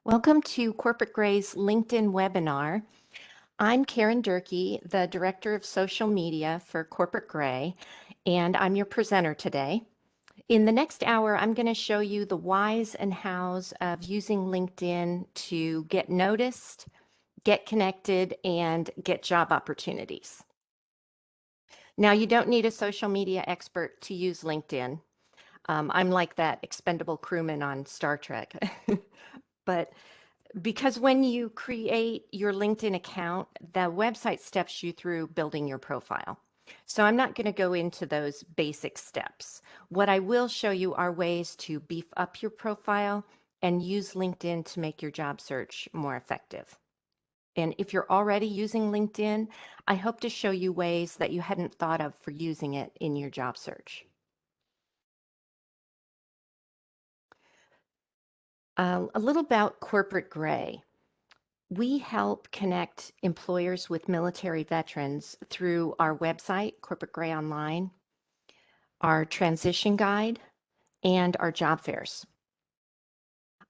Welcome to Corporate Gray's LinkedIn webinar. I'm Karen Durkee, the Director of Social Media for Corporate Gray, and I'm your presenter today. In the next hour, I'm going to show you the whys and hows of using LinkedIn to get noticed, get connected, and get job opportunities. Now, you don't need a social media expert to use LinkedIn. I'm like that expendable crewman on Star Trek. But because when you create your LinkedIn account, the website steps you through building your profile. So I'm not going to go into those basic steps. What I will show you are ways to beef up your profile and use LinkedIn to make your job search more effective. And if you're already using LinkedIn, I hope to show you ways that you hadn't thought of for using it in your job search. A little about Corporate Gray. We help connect employers with military veterans through our website, Corporate Gray Online, our transition guide, and our job fairs.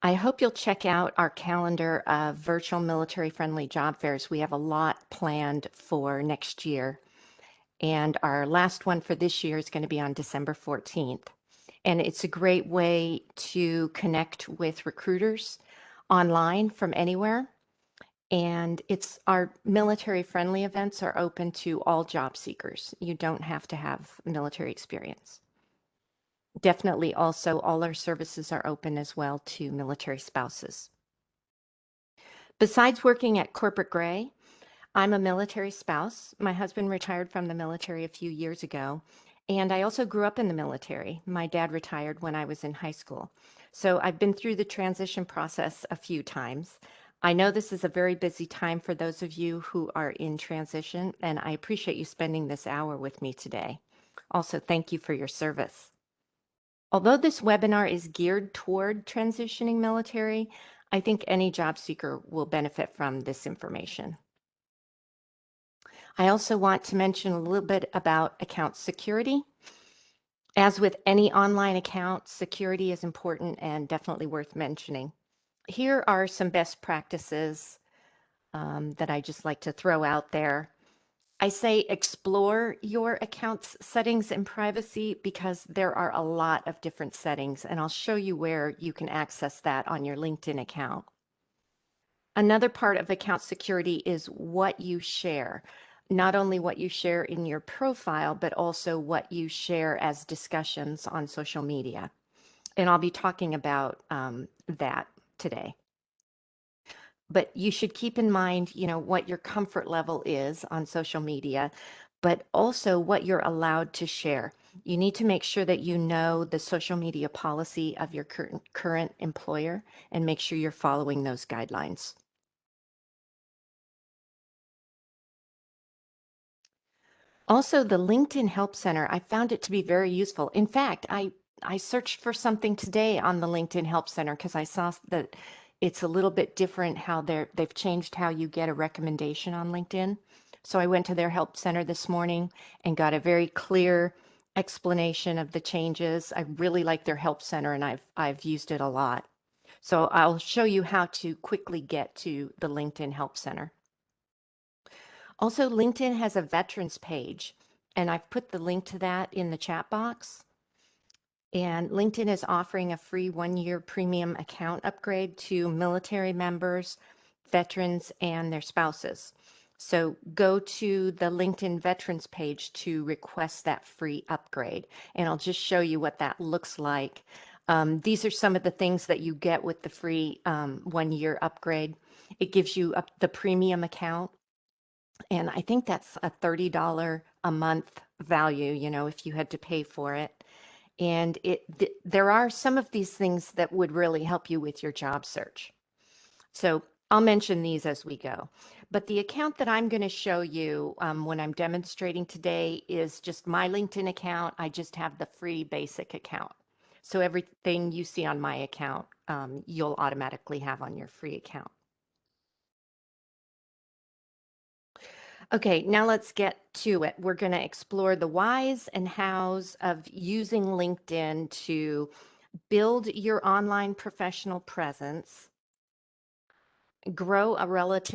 I hope you'll check out our calendar of virtual military-friendly job fairs. We have a lot planned for next year, and our last one for this year is going to be on December 14th. And it's a great way to connect with recruiters online from anywhere. And it's our military friendly events are open to all job seekers. You don't have to have military experience. Definitely also all our services are open as well to military spouses. Besides working at Corporate Gray, I'm a military spouse. My husband retired from the military a few years ago, and I also grew up in the military. My dad retired when I was in high school. So I've been through the transition process a few times. I know this is a very busy time for those of you who are in transition, and I appreciate you spending this hour with me today. Also, thank you for your service. Although this webinar is geared toward transitioning military, I think any job seeker will benefit from this information. I also want to mention a little bit about account security. As with any online account, security is important and definitely worth mentioning. Here are some best practices that I just like to throw out there. I say explore your account's settings and privacy because there are a lot of different settings, and I'll show you where you can access that on your LinkedIn account. Another part of account security is what you share. Not only what you share in your profile, but also what you share as discussions on social media. And I'll be talking about that today. But you should keep in mind, what your comfort level is on social media, but also what you're allowed to share. You need to make sure that you know the social media policy of your current employer and make sure you're following those guidelines. Also, the LinkedIn Help Center, I found it to be very useful. In fact, I searched for something today on the LinkedIn Help Center because I saw that it's a little bit different how they've changed how you get a recommendation on LinkedIn. So I went to their Help Center this morning and got a very clear explanation of the changes. I really like their Help Center and I've used it a lot. So I'll show you how to quickly get to the LinkedIn Help Center. Also, LinkedIn has a veterans page, and I've put the link to that in the chat box. And LinkedIn is offering a free 1-year premium account upgrade to military members, veterans, and their spouses. So go to the LinkedIn veterans page to request that free upgrade. And I'll just show you what that looks like. These are some of the things that you get with the free 1-year upgrade. It gives you the premium account. And I think that's a $30 a month value, if you had to pay for it. And there are some of these things that would really help you with your job search. So I'll mention these as we go. But the account that I'm going to show you when I'm demonstrating today is just my LinkedIn account. I just have the free basic account. So everything you see on my account, you'll automatically have on your free account. Okay, now let's get to it. We're going to explore the whys and hows of using LinkedIn to build your online professional presence, grow a relevant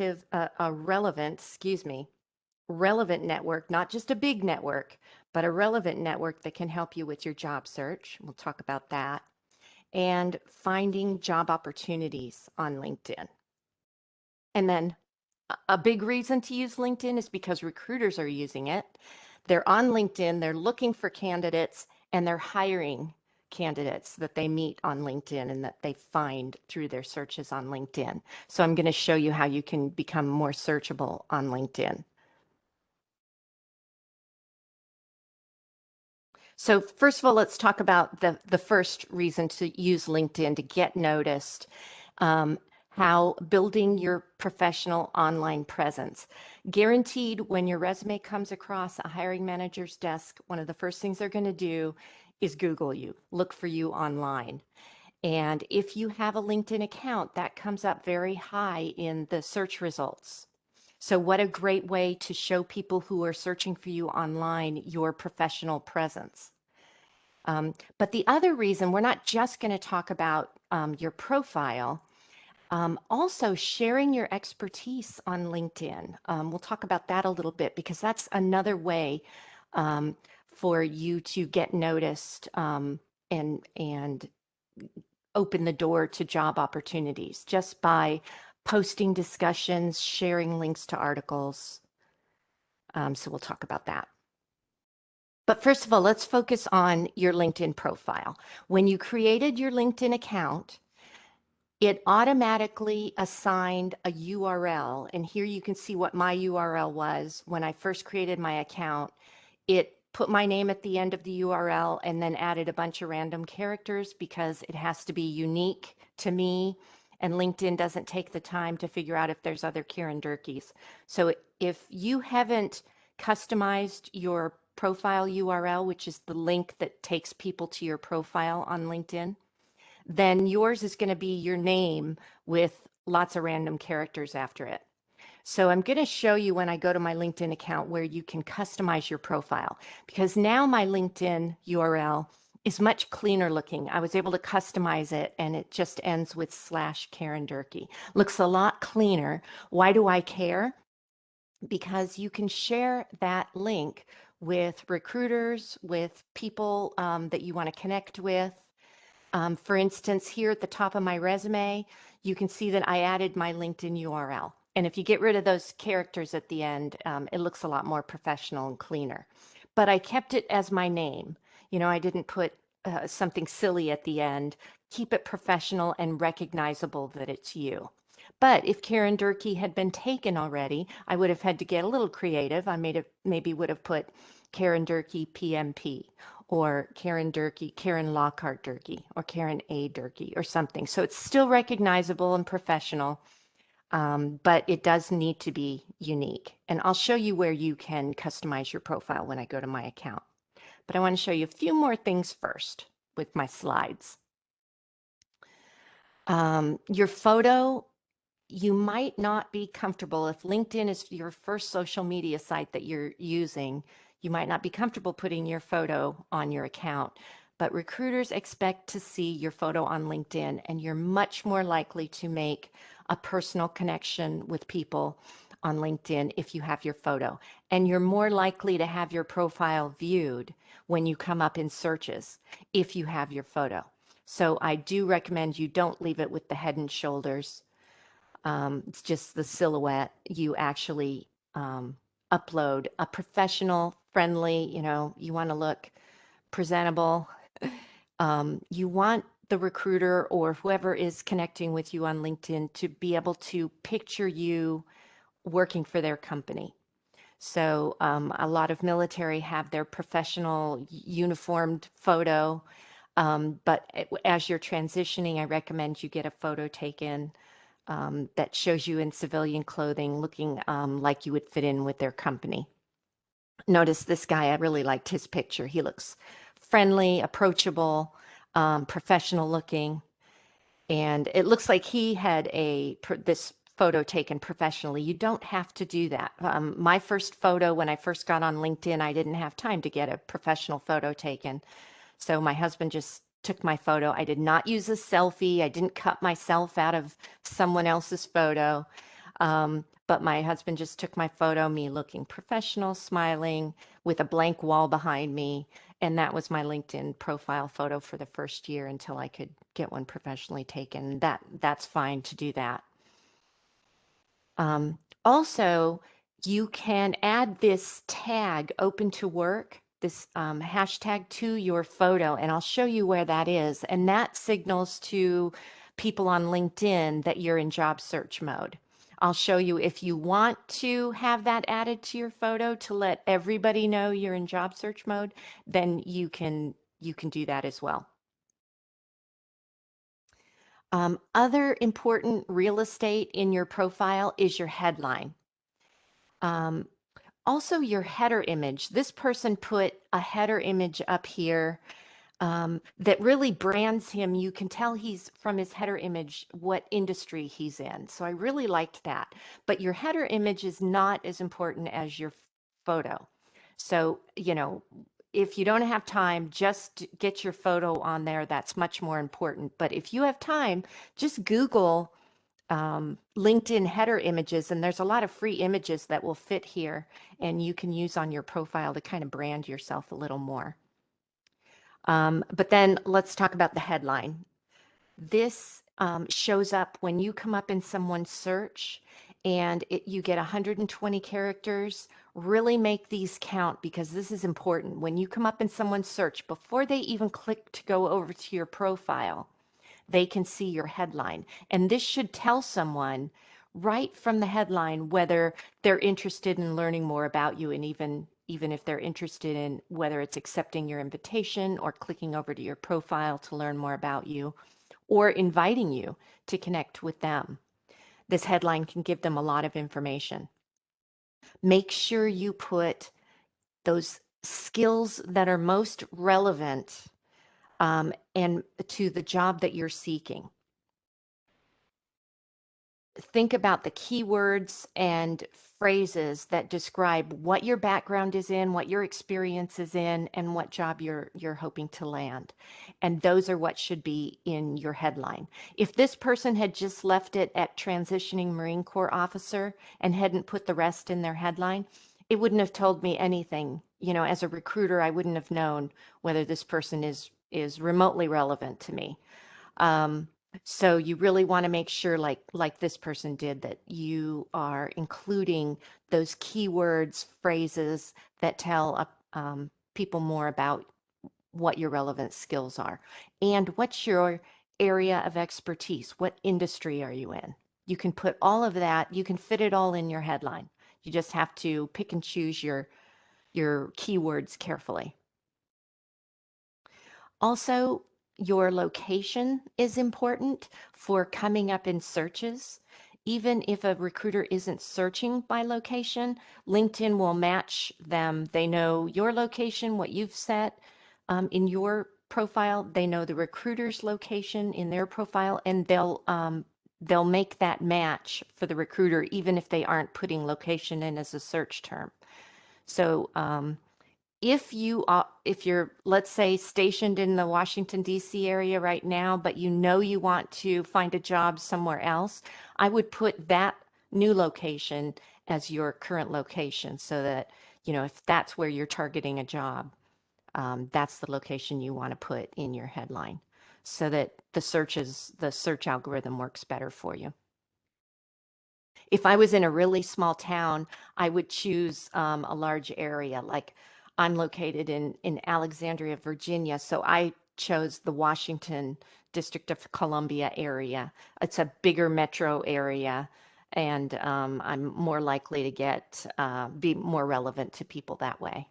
network, not just a big network, but a relevant network that can help you with your job search. We'll talk about that. And finding job opportunities on LinkedIn. And then a big reason to use LinkedIn is because recruiters are using it. They're on LinkedIn, they're looking for candidates, and they're hiring candidates that they meet on LinkedIn and that they find through their searches on LinkedIn. So I'm going to show you how you can become more searchable on LinkedIn. So first of all, let's talk about the first reason to use LinkedIn to get noticed. Um, how building your professional online presence. Guaranteed, when your resume comes across a hiring manager's desk, one of the first things they're going to do is Google you, look for you online. And if you have a LinkedIn account, that comes up very high in the search results. So, what a great way to show people who are searching for you online your professional presence. But the other reason, we're not just going to talk about your profile, also sharing your expertise on LinkedIn. We'll talk about that a little bit because that's another way um, for you to get noticed and open the door to job opportunities just by posting discussions, sharing links to articles. So we'll talk about that. But first of all, let's focus on your LinkedIn profile. When you created your LinkedIn account, it automatically assigned a URL. And here you can see what my URL was when I first created my account. It put my name at the end of the URL and then added a bunch of random characters because it has to be unique to me. And LinkedIn doesn't take the time to figure out if there's other Karen Durkees. So if you haven't customized your profile URL, which is the link that takes people to your profile on LinkedIn, then yours is going to be your name with lots of random characters after it. So I'm going to show you when I go to my LinkedIn account where you can customize your profile, because now my LinkedIn URL is much cleaner looking. I was able to customize it and it just ends with /Karen Durkee. Looks a lot cleaner. Why do I care? Because you can share that link with recruiters, with people that you want to connect with. For instance, here at the top of my resume, you can see that I added my LinkedIn URL. And if you get rid of those characters at the end, it looks a lot more professional and cleaner. But I kept it as my name. You know, I didn't put something silly at the end. Keep it professional and recognizable that it's you. But if Karen Durkee had been taken already, I would have had to get a little creative. I maybe would have put Karen Durkee PMP or Karen Durkee, Karen Lockhart Durkee, or Karen A. Durkee, or something. So it's still recognizable and professional, but it does need to be unique. And I'll show you where you can customize your profile when I go to my account. But I want to show you a few more things first with my slides. Your photo, you might not be comfortable if LinkedIn is your first social media site that you're using. You might not be comfortable putting your photo on your account, but recruiters expect to see your photo on LinkedIn, and you're much more likely to make a personal connection with people on LinkedIn if you have your photo. And you're more likely to have your profile viewed when you come up in searches if you have your photo. So I do recommend you don't leave it with the head and shoulders. It's just the silhouette. You actually upload a professional, friendly, you want to look presentable. You want the recruiter or whoever is connecting with you on LinkedIn to be able to picture you working for their company. So a lot of military have their professional uniformed photo. But as you're transitioning, I recommend you get a photo taken that shows you in civilian clothing looking like you would fit in with their company. Notice this guy, I really liked his picture. He looks friendly, approachable, professional looking. And it looks like he had this photo taken professionally. You don't have to do that. My first photo, when I first got on LinkedIn, I didn't have time to get a professional photo taken. So my husband just took my photo. I did not use a selfie. I didn't cut myself out of someone else's photo. But my husband just took my photo, me looking professional, smiling with a blank wall behind me. And that was my LinkedIn profile photo for the first year until I could get one professionally taken. That's fine to do that. Also, you can add this tag open to work, this hashtag to your photo, and I'll show you where that is. And that signals to people on LinkedIn that you're in job search mode. I'll show you if you want to have that added to your photo to let everybody know you're in job search mode, then you can do that as well. Other important real estate in your profile is your headline. Um, Also, your header image. This person put a header image up here that really brands him. You can tell he's from his header image what industry he's in. So I really liked that. But your header image is not as important as your photo. So, if you don't have time, just get your photo on there. That's much more important. But if you have time, just Google LinkedIn header images, and there's a lot of free images that will fit here and you can use on your profile to kind of brand yourself a little more. But then let's talk about the headline. This shows up when you come up in someone's search and you get 120 characters. Really make these count because this is important. When you come up in someone's search, before they even click to go over to your profile, they can see your headline. And this should tell someone right from the headline whether they're interested in learning more about you, and even if they're interested in whether it's accepting your invitation or clicking over to your profile to learn more about you or inviting you to connect with them. This headline can give them a lot of information. Make sure you put those skills that are most relevant and to the job that you're seeking. Think about the keywords and phrases that describe what your background is in, what your experience is in, and what job you're hoping to land. And those are what should be in your headline. If this person had just left it at transitioning Marine Corps officer and hadn't put the rest in their headline, it wouldn't have told me anything. As a recruiter, I wouldn't have known whether this person is remotely relevant to me. So you really want to make sure, like this person did, that you are including those keywords, phrases that tell people more about what your relevant skills are and what's your area of expertise. What industry are you in? You can put all of that. You can fit it all in your headline. You just have to pick and choose your keywords carefully. Also, your location is important for coming up in searches. Even if a recruiter isn't searching by location, LinkedIn will match them. They know your location, what you've set in your profile. They know the recruiter's location in their profile, and they'll make that match for the recruiter, even if they aren't putting location in as a search term. So if you're, let's say, stationed in the Washington D.C. area right now, but you want to find a job somewhere else, I would put that new location as your current location so that, if that's where you're targeting a job, that's the location you want to put in your headline so that the search algorithm works better for you. If I was in a really small town, I would choose a large area. Like I'm located in Alexandria, Virginia, so I chose the Washington District of Columbia area. It's a bigger metro area, and I'm more likely to be more relevant to people that way.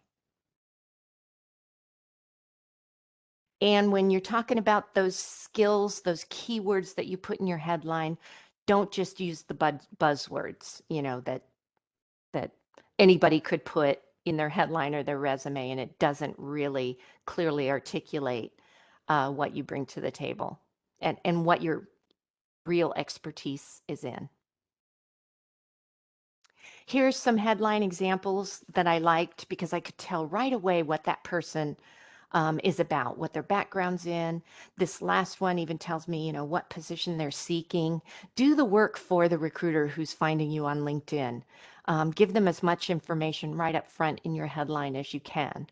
And when you're talking about those skills, those keywords that you put in your headline, don't just use the buzzwords, that anybody could put in their headline or their resume, and it doesn't really clearly articulate what you bring to the table and what your real expertise is in. Here's some headline examples that I liked because I could tell right away what that person is about, what their background's in. This last one even tells me, what position they're seeking. Do the work for the recruiter who's finding you on LinkedIn. Give them as much information right up front in your headline as you can.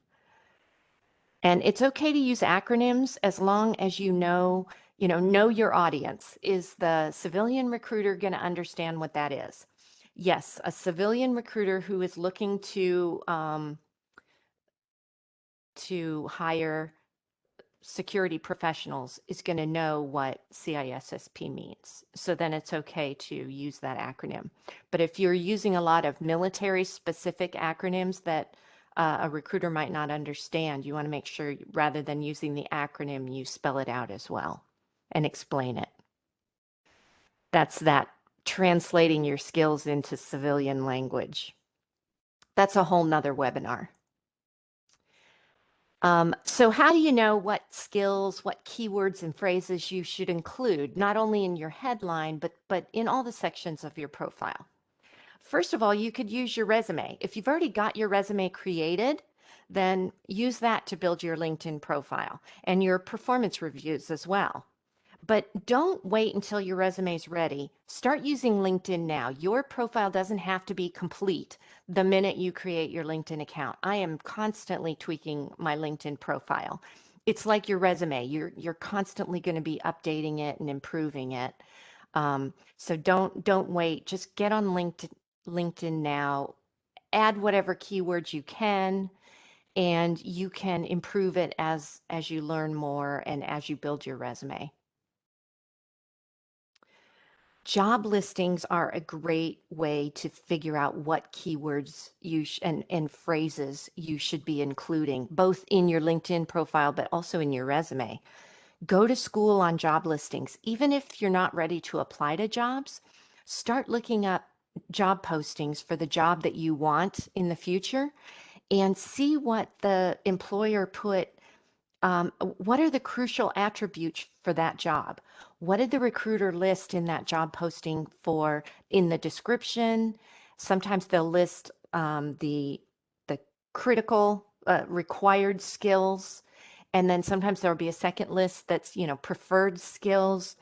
And it's okay to use acronyms as long as know your audience. Is the civilian recruiter going to understand what that is? Yes, a civilian recruiter who is looking to hire security professionals is going to know what CISSP means. So then it's okay to use that acronym. But if you're using a lot of military specific acronyms that a recruiter might not understand, you want to make sure rather than using the acronym, you spell it out as well and explain it. That's that translating your skills into civilian language. That's a whole nother webinar. So how do you know what skills, what keywords and phrases you should include, not only in your headline, but in all the sections of your profile? First of all, you could use your resume. If you've already got your resume created, then use that to build your LinkedIn profile and your performance reviews as well. But don't wait until your resume is ready. Start using LinkedIn now. Your profile doesn't have to be complete the minute you create your LinkedIn account. I am constantly tweaking my LinkedIn profile. It's like your resume. You're constantly going to be updating it and improving it. So don't wait. Just get on LinkedIn now. Add whatever keywords you can, and you can improve it as you learn more and as you build your resume. Job listings are a great way to figure out what keywords and phrases you should be including, both in your LinkedIn profile, but also in your resume. Go to school on job listings. Even if you're not ready to apply to jobs, start looking up job postings for the job that you want in the future and see what the employer put. What are the crucial attributes for that job? What did the recruiter list in that job posting for in the description? Sometimes they'll list the critical required skills, and then sometimes there'll be a second list that's preferred skills.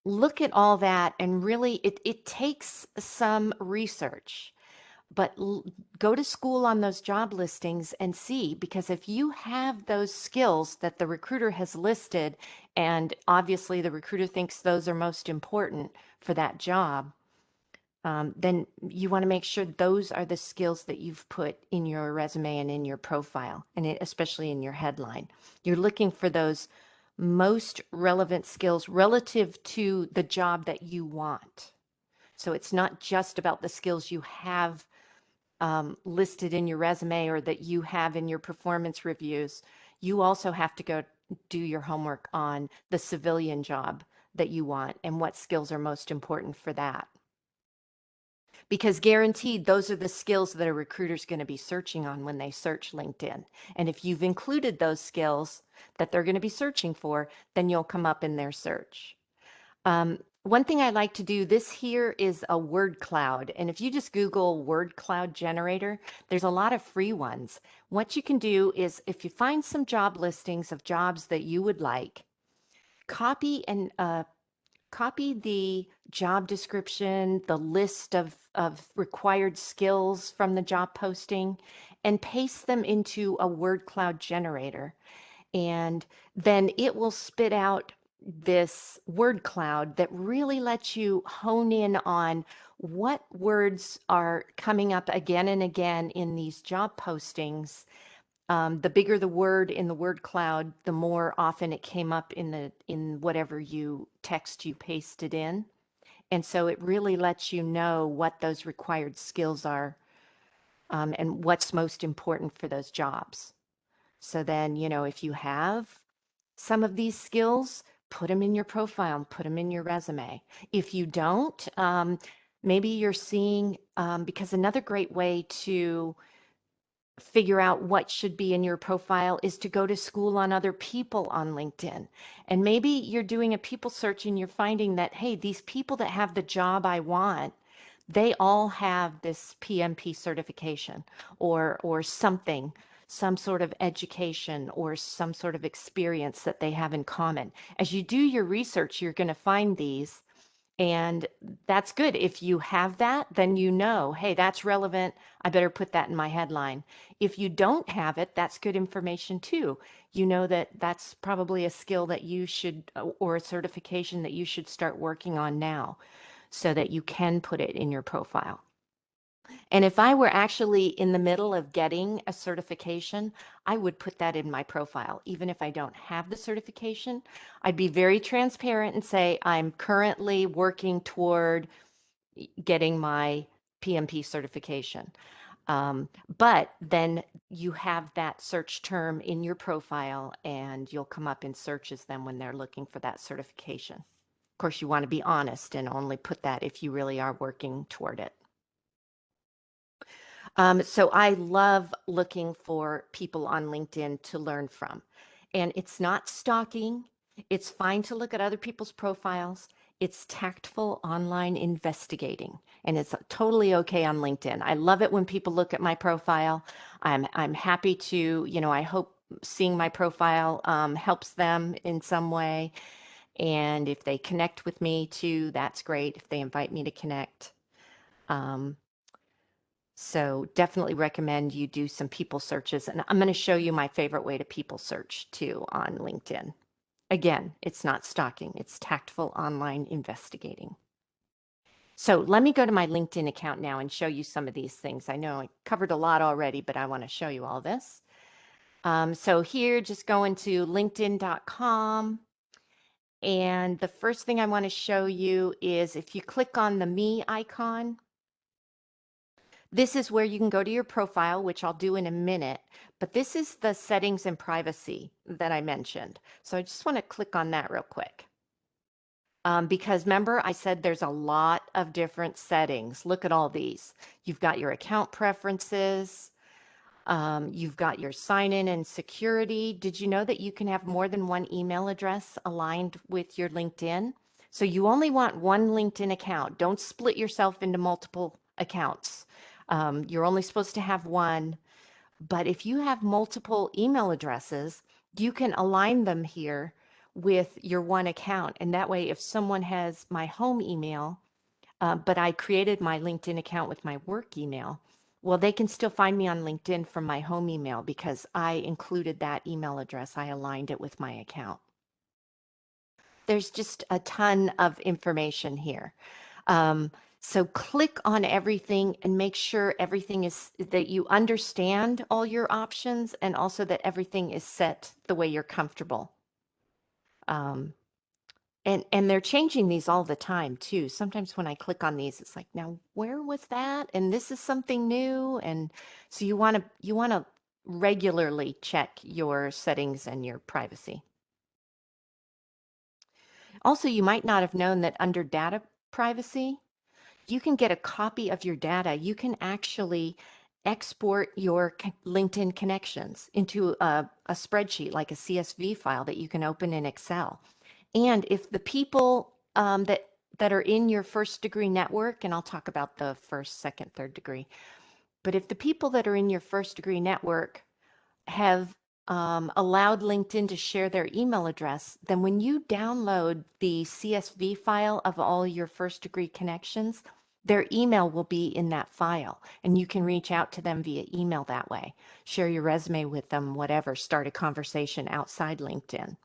Look at all that, and really it takes some research, but go to school on those job listings and see, because if you have those skills that the recruiter has listed, and obviously the recruiter thinks those are most important for that job, then you want to make sure those are the skills that you've put in your resume and in your profile, and especially in your headline. You're looking for those most relevant skills relative to the job that you want. So it's not just about the skills you have listed in your resume or that you have in your performance reviews. You also have to go do your homework on the civilian job that you want and what skills are most important for that. Because guaranteed, those are the skills that a recruiter's going to be searching on when they search LinkedIn. And if you've included those skills that they're going to be searching for, then you'll come up in their search. One thing I like to do, this here is a word cloud. And if you just Google word cloud generator, there's a lot of free ones. What you can do is, if you find some job listings of jobs that you would like, copy the job description, the list of required skills from the job posting, and paste them into a word cloud generator. And then it will spit out this word cloud that really lets you hone in on what words are coming up again and again in these job postings. The bigger the word in the word cloud, the more often it came up in whatever text you pasted in. And so it really lets you know what those required skills are, and what's most important for those jobs. So then, if you have some of these skills, put them in your profile and put them in your resume. If you don't, maybe you're seeing, because another great way to figure out what should be in your profile is to go to school on other people on LinkedIn. And maybe you're doing a people search and you're finding that, hey, these people that have the job I want, they all have this PMP certification or something some sort of education or some sort of experience that they have in common. As you do your research, you're going to find these, and that's good. If you have that, then you know, hey, that's relevant. I better put that in my headline. If you don't have it, that's good information too. You know that that's probably a skill that you should, or a certification that you should start working on now so that you can put it in your profile. And if I were actually in the middle of getting a certification, I would put that in my profile. Even if I don't have the certification, I'd be very transparent and say, I'm currently working toward getting my PMP certification. But then you have that search term in your profile and you'll come up in searches then when they're looking for that certification. Of course, you want to be honest and only put that if you really are working toward it. So I love looking for people on LinkedIn to learn from. And it's not stalking. It's fine to look at other people's profiles. It's tactful online investigating, and it's totally okay on LinkedIn. I love it when people look at my profile. I'm happy to, I hope seeing my profile helps them in some way. And if they connect with me too, that's great. If they invite me to connect. Um, so definitely recommend you do some people searches. And I'm going to show you my favorite way to people search too on LinkedIn. Again, it's not stalking, it's tactful online investigating. So let me go to my LinkedIn account now and show you some of these things. I know I covered a lot already, but I want to show you all this. So here, just go into linkedin.com. And the first thing I want to show you is if you click on the me icon, this is where you can go to your profile, which I'll do in a minute, but this is the settings and privacy that I mentioned. So I just want to click on that real quick. Because remember, I said there's a lot of different settings. Look at all these. You've got your account preferences. You've got your sign in and security. Did you know that you can have more than one email address aligned with your LinkedIn? So you only want one LinkedIn account. Don't split yourself into multiple accounts. You're only supposed to have one. But if you have multiple email addresses, you can align them here with your one account. And that way, if someone has my home email, but I created my LinkedIn account with my work email, well, they can still find me on LinkedIn from my home email because I included that email address. I aligned it with my account. There's just a ton of information here. So click on everything and make sure everything is that you understand all your options and also that everything is set the way you're comfortable. And they're changing these all the time too. Sometimes when I click on these, it's like, now where was that? And this is something new. And so you want to regularly check your settings and your privacy. Also, you might not have known that under data privacy, you can get a copy of your data. You can actually export your LinkedIn connections into a spreadsheet, like a CSV file that you can open in Excel. And if the people that are in your first degree network, and I'll talk about the first, second, third degree, but if the people that are in your first degree network have allowed LinkedIn to share their email address, then when you download the CSV file of all your first degree connections, their email will be in that file and you can reach out to them via email that way. Share your resume with them, whatever, start a conversation outside LinkedIn.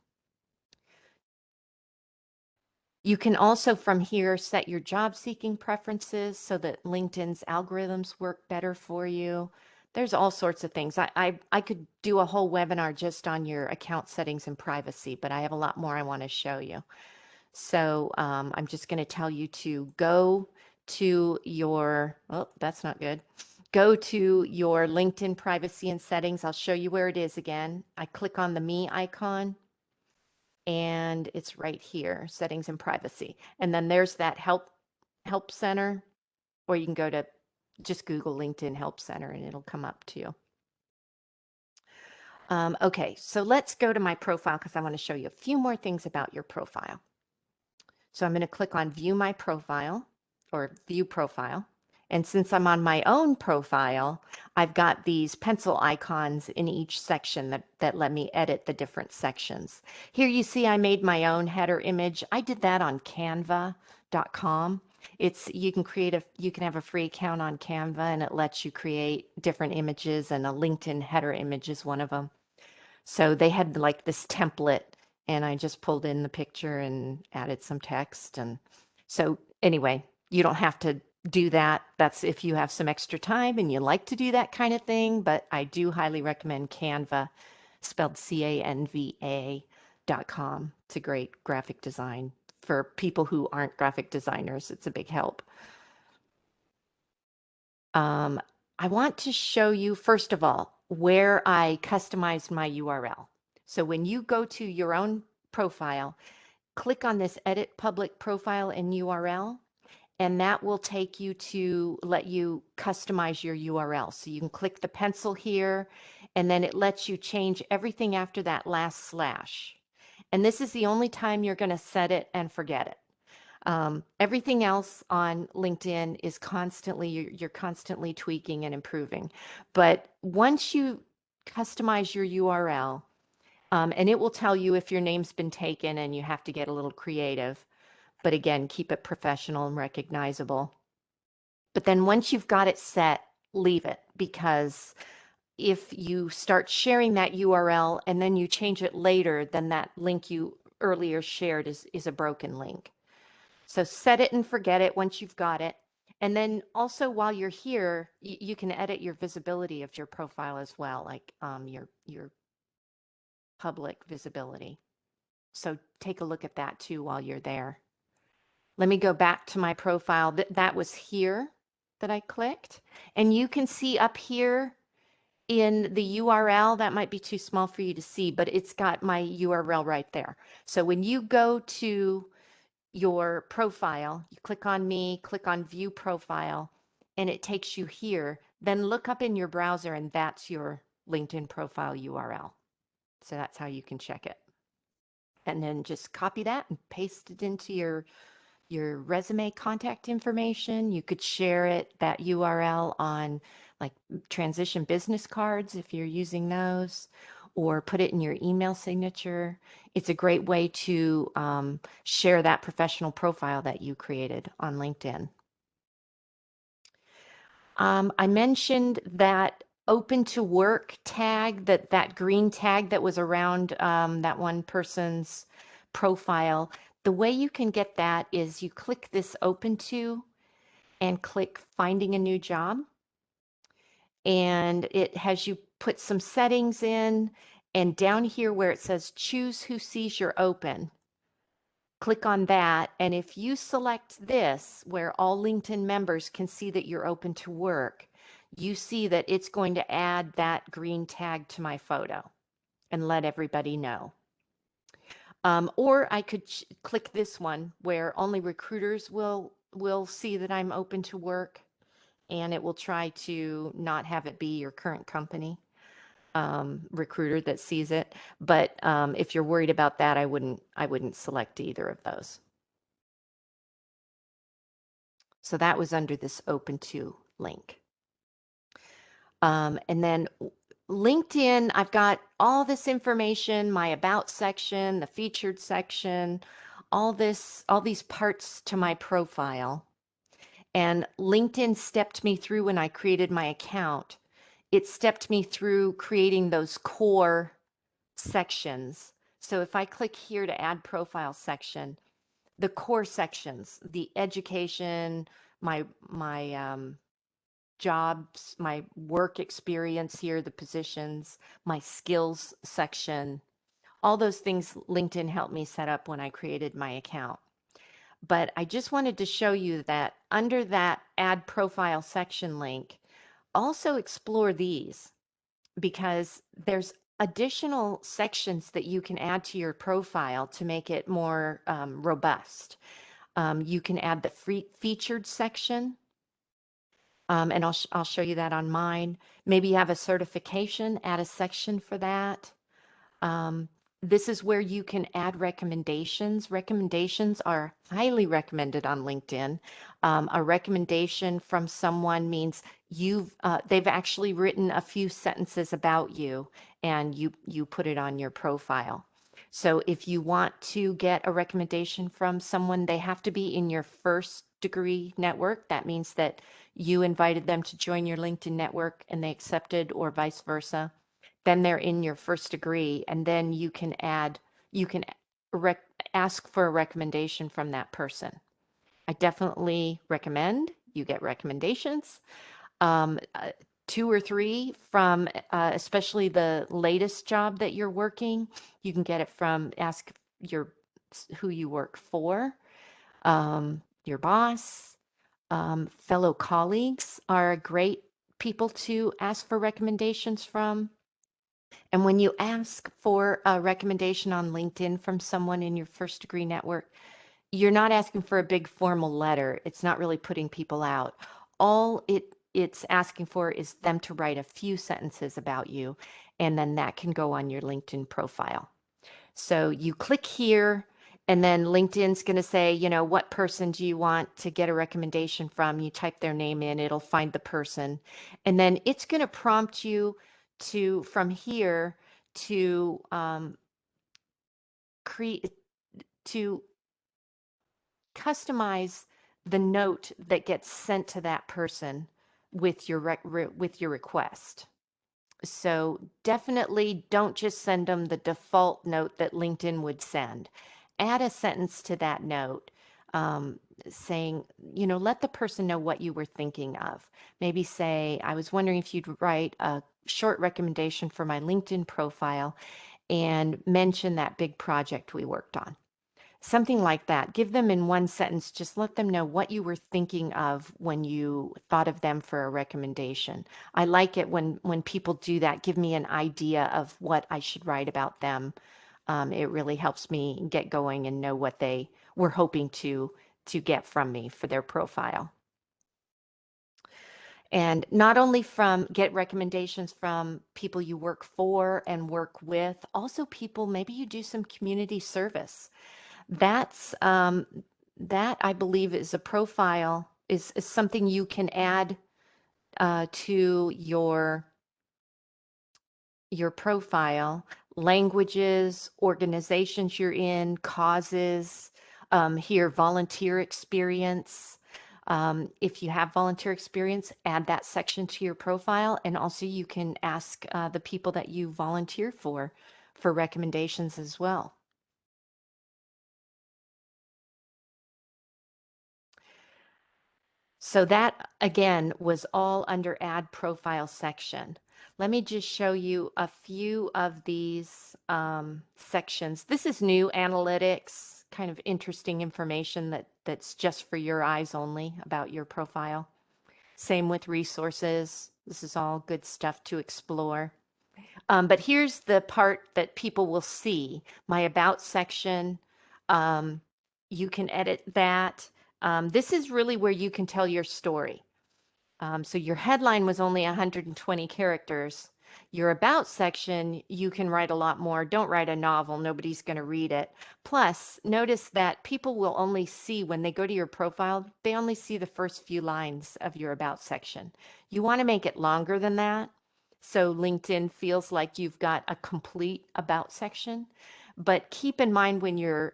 You can also from here set your job seeking preferences so that LinkedIn's algorithms work better for you. There's all sorts of things. I could do a whole webinar just on your account settings and privacy, but I have a lot more I want to show you. So I'm just going to tell you to go to your, oh, that's not good. Go to your LinkedIn privacy and settings. I'll show you where it is again. I click on the me icon and it's right here, settings and privacy. And then there's that help center, or you can go to just Google LinkedIn Help Center and it'll come up to you. Okay, so let's go to my profile because I want to show you a few more things about your profile. So I'm going to click on View My Profile or View Profile, And since I'm on my own profile, I've got these pencil icons in each section that let me edit the different sections. Here you see I made my own header image. I did that on canva.com. You can have a free account on Canva and it lets you create different images, and a LinkedIn header image is one of them. So they had like this template and I just pulled in the picture and added some text. And so anyway, you don't have to do that. That's if you have some extra time and you like to do that kind of thing. But I do highly recommend Canva, spelled Canva.com. It's a great graphic design for people who aren't graphic designers. It's a big help. I want to show you, first of all, where I customized my URL. So when you go to your own profile, click on this Edit Public Profile and URL, and that will take you to let you customize your URL. So you can click the pencil here, and then it lets you change everything after that last slash. And this is the only time you're going to set it and forget it. Everything else on LinkedIn is constantly, you're constantly tweaking and improving. But once you customize your URL, and it will tell you if your name's been taken and you have to get a little creative. But again, keep it professional and recognizable. But then once you've got it set, leave it, because if you start sharing that URL and then you change it later, then that link you earlier shared is a broken link. So set it and forget it once you've got it. And then also while you're here, you can edit your visibility of your profile as well, like your public visibility. So take a look at that too while you're there. Let me go back to my profile. That was here that I clicked. And you can see up here in the URL, that might be too small for you to see, but it's got my URL right there. So when you go to your profile, you click on me, click on view profile, and it takes you here. Then look up in your browser and that's your LinkedIn profile URL. So that's how you can check it. And then just copy that and paste it into your resume contact information. You could share it, that URL, on like transition business cards if you're using those, or put it in your email signature. It's a great way to share that professional profile that you created on LinkedIn. I mentioned that open to work tag, that green tag that was around that one person's profile. The way you can get that is you click this open to and click finding a new job. And it has you put some settings in, and down here where it says choose who sees you're open, click on that. And if you select this, where all LinkedIn members can see that you're open to work, you see that it's going to add that green tag to my photo and let everybody know. Or I could click this one where only recruiters will see that I'm open to work, and it will try to not have it be your current company recruiter that sees it. But if you're worried about that, I wouldn't select either of those. So that was under this open to link. And then LinkedIn, I've got all this information, my about section, the featured section, all these parts to my profile. And LinkedIn stepped me through when I created my account. It stepped me through creating those core sections. So if I click here to add profile section, the core sections, the education, my jobs, my work experience here, the positions, my skills section, all those things LinkedIn helped me set up when I created my account. But I just wanted to show you that under that add profile section link, also explore these, because there's additional sections that you can add to your profile to make it more robust. You can add the featured section. And I'll show you that on mine. Maybe you have a certification, add a section for that. This is where you can add recommendations. Recommendations are highly recommended on LinkedIn. A recommendation from someone means they've actually written a few sentences about you, and you put it on your profile. So if you want to get a recommendation from someone, they have to be in your first degree network. That means that you invited them to join your LinkedIn network and they accepted, or vice versa. Then they're in your first degree, and then you can ask for a recommendation from that person. I definitely recommend you get recommendations. Um, uh, 2 or 3 from especially the latest job that you're working. You can get it from ask your who you work for, your boss, fellow colleagues are great people to ask for recommendations from. And when you ask for a recommendation on LinkedIn from someone in your first degree network, you're not asking for a big formal letter. It's not really putting people out. All it's asking for is them to write a few sentences about you, and then that can go on your LinkedIn profile. So you click here, and then LinkedIn's going to say, what person do you want to get a recommendation from? You type their name in, it'll find the person. And then it's going to prompt you from here, to create, to customize the note that gets sent to that person with your with your request. So definitely don't just send them the default note that LinkedIn would send. Add a sentence to that note, saying, let the person know what you were thinking of. Maybe say, I was wondering if you'd write a short recommendation for my LinkedIn profile and mention that big project we worked on. Something like that. Give them in one sentence, just let them know what you were thinking of when you thought of them for a recommendation. I like it when people do that, give me an idea of what I should write about them. It really helps me get going and know what they were hoping to get from me for their profile. And not only from get recommendations from people you work for and work with, also people, maybe you do some community service. That's that I believe is a profile, is something you can add to your profile. Languages, organizations you're in, causes, here volunteer experience. If you have volunteer experience, add that section to your profile, and also you can ask the people that you volunteer for recommendations as well. So that again was all under add profile section. Let me just show you a few of these sections. This is new analytics, kind of interesting information that's just for your eyes only about your profile. Same with resources. This is all good stuff to explore. But here's the part that people will see, my about section. Um, you can edit that. This is really where you can tell your story. So your headline was only 120 characters. Your about section, you can write a lot more. Don't write a novel. Nobody's going to read it. Plus, notice that people will only see when they go to your profile, they only see the first few lines of your about section. You want to make it longer than that, so LinkedIn feels like you've got a complete about section. But keep in mind when you're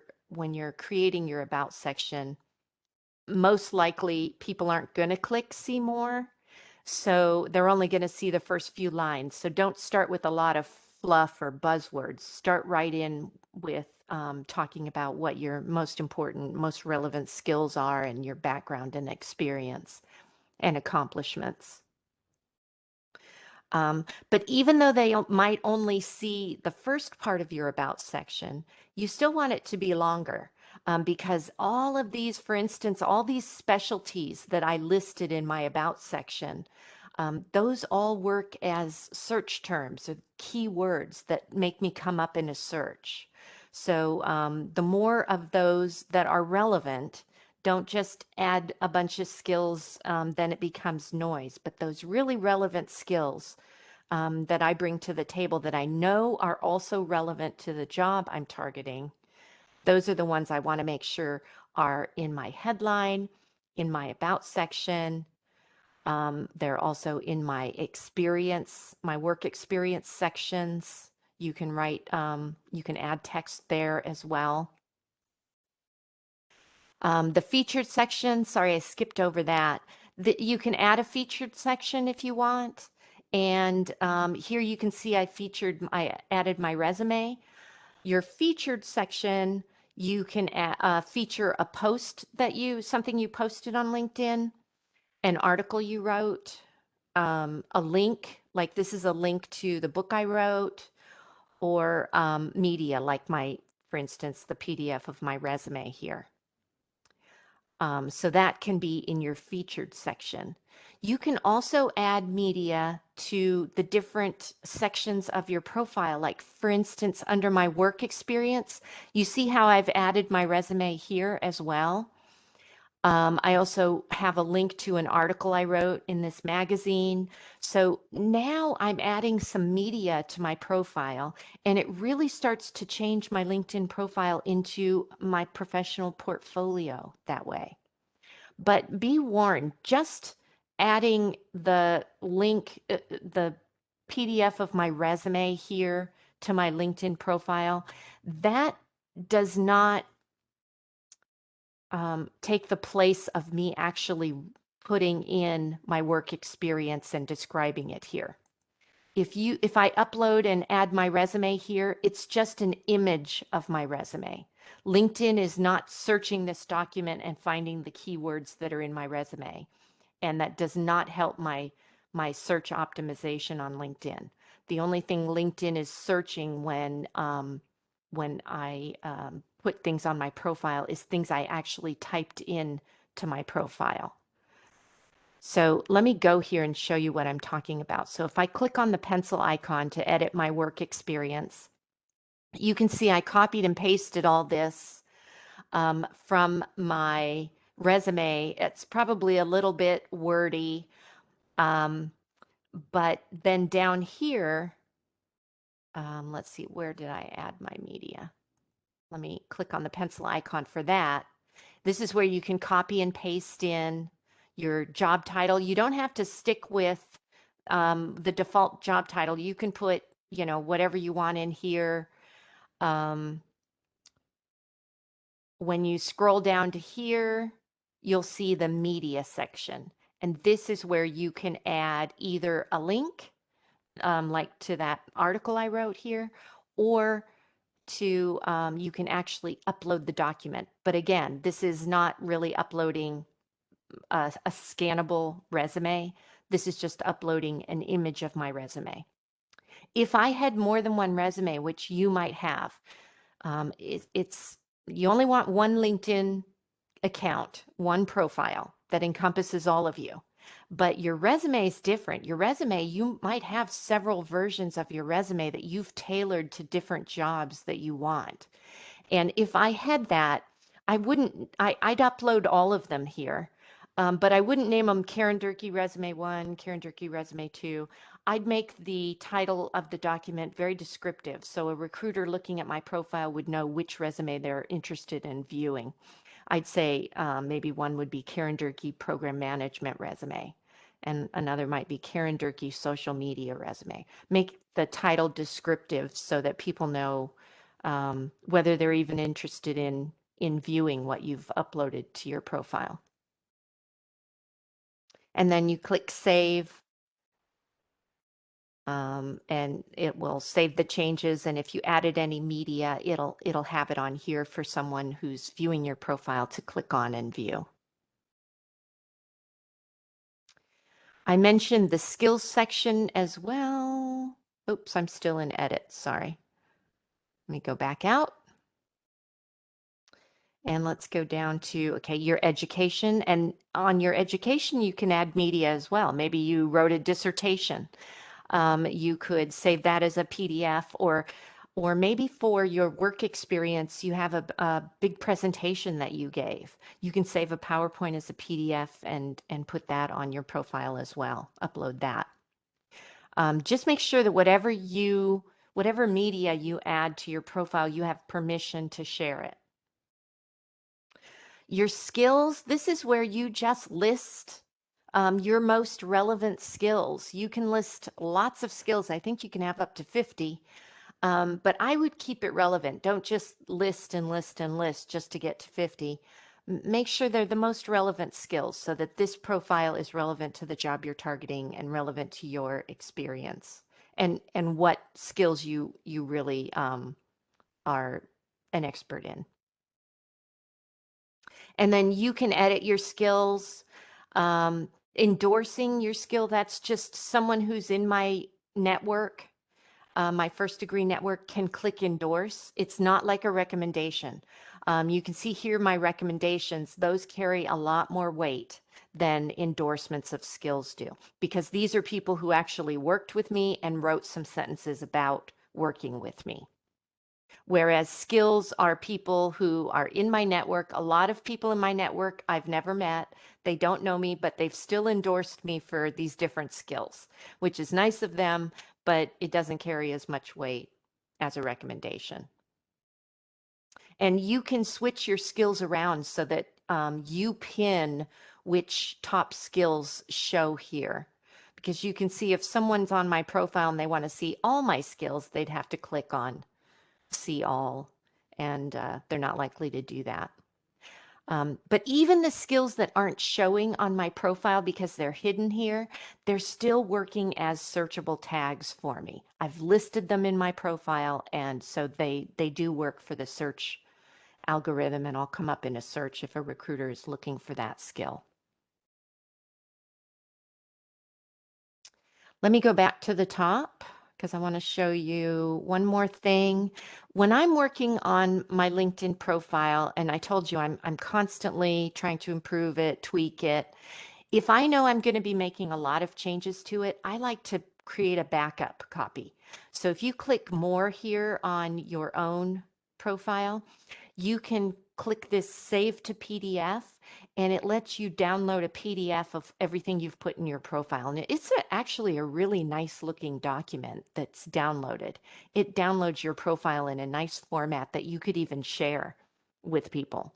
creating your about section, most likely people aren't going to click see more. So they're only going to see the first few lines. So don't start with a lot of fluff or buzzwords. Start right in with talking about what your most important, most relevant skills are and your background and experience and accomplishments. But even though they might only see the first part of your about section, you still want it to be longer, because all of these, for instance, all these specialties that I listed in my about section, those all work as search terms or keywords that make me come up in a search. So the more of those that are relevant, don't just add a bunch of skills, then it becomes noise. But those really relevant skills, that I bring to the table that I know are also relevant to the job I'm targeting. Those are the ones I want to make sure are in my headline, in my about section. They're also in my experience, my work experience sections. You can write, you can add text there as well. The featured section, sorry, I skipped over that. You can add a featured section if you want. And here you can see I added my resume. Your featured section, you can feature a post something you posted on LinkedIn, an article you wrote, a link, like this is a link to the book I wrote, or media, like for instance, the PDF of my resume here. So that can be in your featured section. You can also add media to the different sections of your profile. Like for instance, under my work experience, you see how I've added my resume here as well. I also have a link to an article I wrote in this magazine. So now I'm adding some media to my profile, and it really starts to change my LinkedIn profile into my professional portfolio that way. But be warned, just adding the link, the PDF of my resume here to my LinkedIn profile, that does not take the place of me actually putting in my work experience and describing it here. If I upload and add my resume here, it's just an image of my resume. LinkedIn is not searching this document and finding the keywords that are in my resume. And that does not help my search optimization on LinkedIn. The only thing LinkedIn is searching when I put things on my profile is things I actually typed in to my profile. So let me go here and show you what I'm talking about. So if I click on the pencil icon to edit my work experience, you can see I copied and pasted all this from my resume. It's probably a little bit wordy, but then down here, let's see, where did I add my media? Let me click on the pencil icon for that. This is where you can copy and paste in your job title. You don't have to stick with the default job title. You can put, whatever you want in here. When you scroll down to here, you'll see the media section. And this is where you can add either a link, like to that article I wrote here, or you can actually upload the document. But again, this is not really uploading a scannable resume. This is just uploading an image of my resume. If I had more than one resume, which you might have, you only want one LinkedIn account, one profile that encompasses all of you. But your resume is different. Your resume, you might have several versions of your resume that you've tailored to different jobs that you want. And if I had that, I'd upload all of them here. But I wouldn't name them Karen Durkee Resume 1, Karen Durkee Resume 2. I'd make the title of the document very descriptive, so a recruiter looking at my profile would know which resume they're interested in viewing. I'd say maybe one would be Karen Durkee Program Management Resume, and another might be Karen Durkee Social Media Resume. Make the title descriptive so that people know whether they're even interested in viewing what you've uploaded to your profile. And then you click save, and it will save the changes. And if you added any media, it'll have it on here for someone who's viewing your profile to click on and view. I mentioned the skills section as well. Oops, I'm still in edit, sorry. Let me go back out. And let's go down to, okay, your education. And on your education, you can add media as well. Maybe you wrote a dissertation. You could save that as a PDF, or maybe for your work experience, you have a big presentation that you gave. You can save a PowerPoint as a PDF and put that on your profile as well, upload that. Just make sure that whatever media you add to your profile, you have permission to share it. Your skills, this is where you just list your most relevant skills. You can list lots of skills. I think you can have up to 50, but I would keep it relevant. Don't just list and list and list just to get to 50. Make sure they're the most relevant skills so that this profile is relevant to the job you're targeting and relevant to your experience and what skills you really are an expert in. And then you can edit your skills. Endorsing your skill, that's just someone who's in my network, my first degree network, can click endorse. It's not like a recommendation. You can see here my recommendations. Those carry a lot more weight than endorsements of skills do, because these are people who actually worked with me and wrote some sentences about working with me. Whereas skills are people who are in my network. A lot of people in my network I've never met. They don't know me, but they've still endorsed me for these different skills, which is nice of them, but it doesn't carry as much weight as a recommendation. And you can switch your skills around so that you pin which top skills show here. Because you can see if someone's on my profile and they want to see all my skills, they'd have to click on see all, and they're not likely to do that. But even the skills that aren't showing on my profile because they're hidden here, they're still working as searchable tags for me. I've listed them in my profile, and so they do work for the search algorithm, and I'll come up in a search if a recruiter is looking for that skill. Let me go back to the top because I want to show you one more thing. When I'm working on my LinkedIn profile, and I told you I'm constantly trying to improve it, tweak it. If I know I'm going to be making a lot of changes to it, I like to create a backup copy. So if you click more here on your own profile, you can click this save to PDF, and it lets you download a PDF of everything you've put in your profile. And it's actually a really nice looking document that's downloaded. It downloads your profile in a nice format that you could even share with people.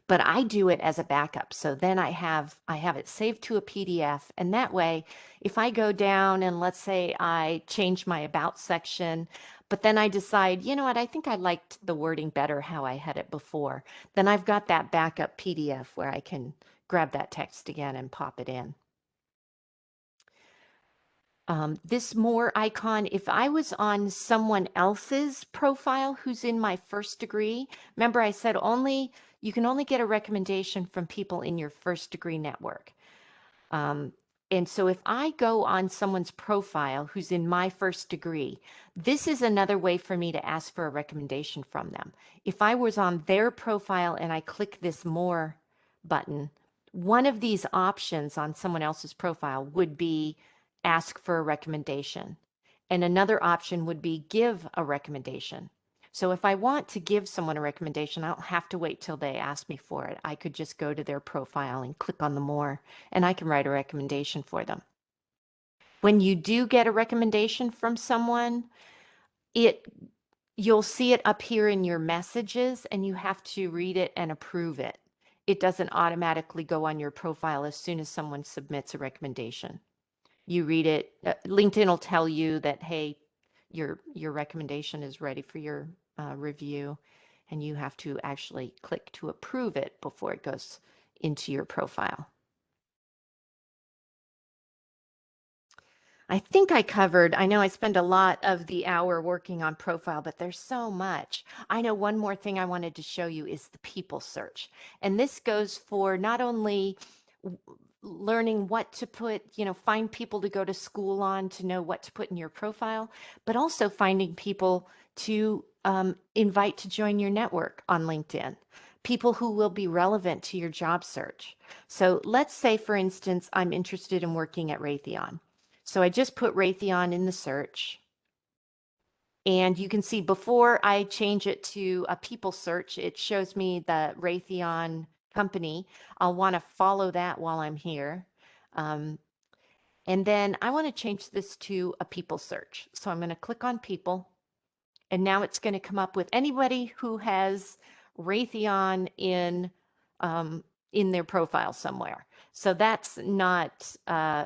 But I do it as a backup. So then I have it saved to a PDF. And that way, if I go down and let's say I change my about section, but then I decide, you know what, I think I liked the wording better how I had it before, then I've got that backup PDF where I can grab that text again and pop it in. This more icon, if I was on someone else's profile who's in my first degree, remember I said you can only get a recommendation from people in your first degree network. And so if I go on someone's profile who's in my first degree, this is another way for me to ask for a recommendation from them. If I was on their profile and I click this more button, one of these options on someone else's profile would be ask for a recommendation. And another option would be give a recommendation. So if I want to give someone a recommendation, I don't have to wait till they ask me for it. I could just go to their profile and click on the more, and I can write a recommendation for them. When you do get a recommendation from someone, you'll see it up here in your messages, and you have to read it and approve it. It doesn't automatically go on your profile as soon as someone submits a recommendation. You read it, LinkedIn will tell you that, hey, your recommendation is ready for your review, and you have to actually click to approve it before it goes into your profile. I think I know I spend a lot of the hour working on profile, but there's so much. I know one more thing I wanted to show you is the people search. And this goes for not only learning what to put, find people to go to school on to know what to put in your profile, but also finding people to invite to join your network on LinkedIn, people who will be relevant to your job search. So let's say, for instance, I'm interested in working at Raytheon. So I just put Raytheon in the search. And you can see before I change it to a people search, it shows me the Raytheon company. I'll want to follow that while I'm here. And then I want to change this to a people search. So I'm going to click on people, and now it's going to come up with anybody who has Raytheon in their profile somewhere. So that's not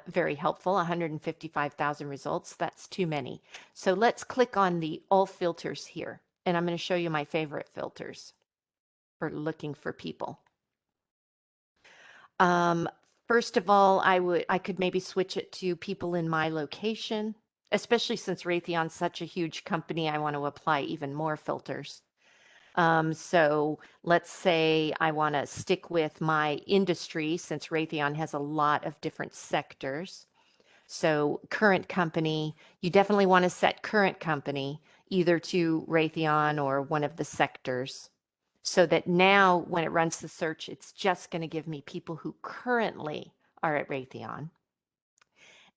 very helpful. 155,000 results. That's too many. So let's click on the all filters here. And I'm going to show you my favorite filters for looking for people. Um, First of all, I could maybe switch it to people in my location, especially since Raytheon's such a huge company. I want to apply even more filters. So let's say I want to stick with my industry since Raytheon has a lot of different sectors. So current company, you definitely want to set current company either to Raytheon or one of the sectors so that now when it runs the search, it's just going to give me people who currently are at Raytheon.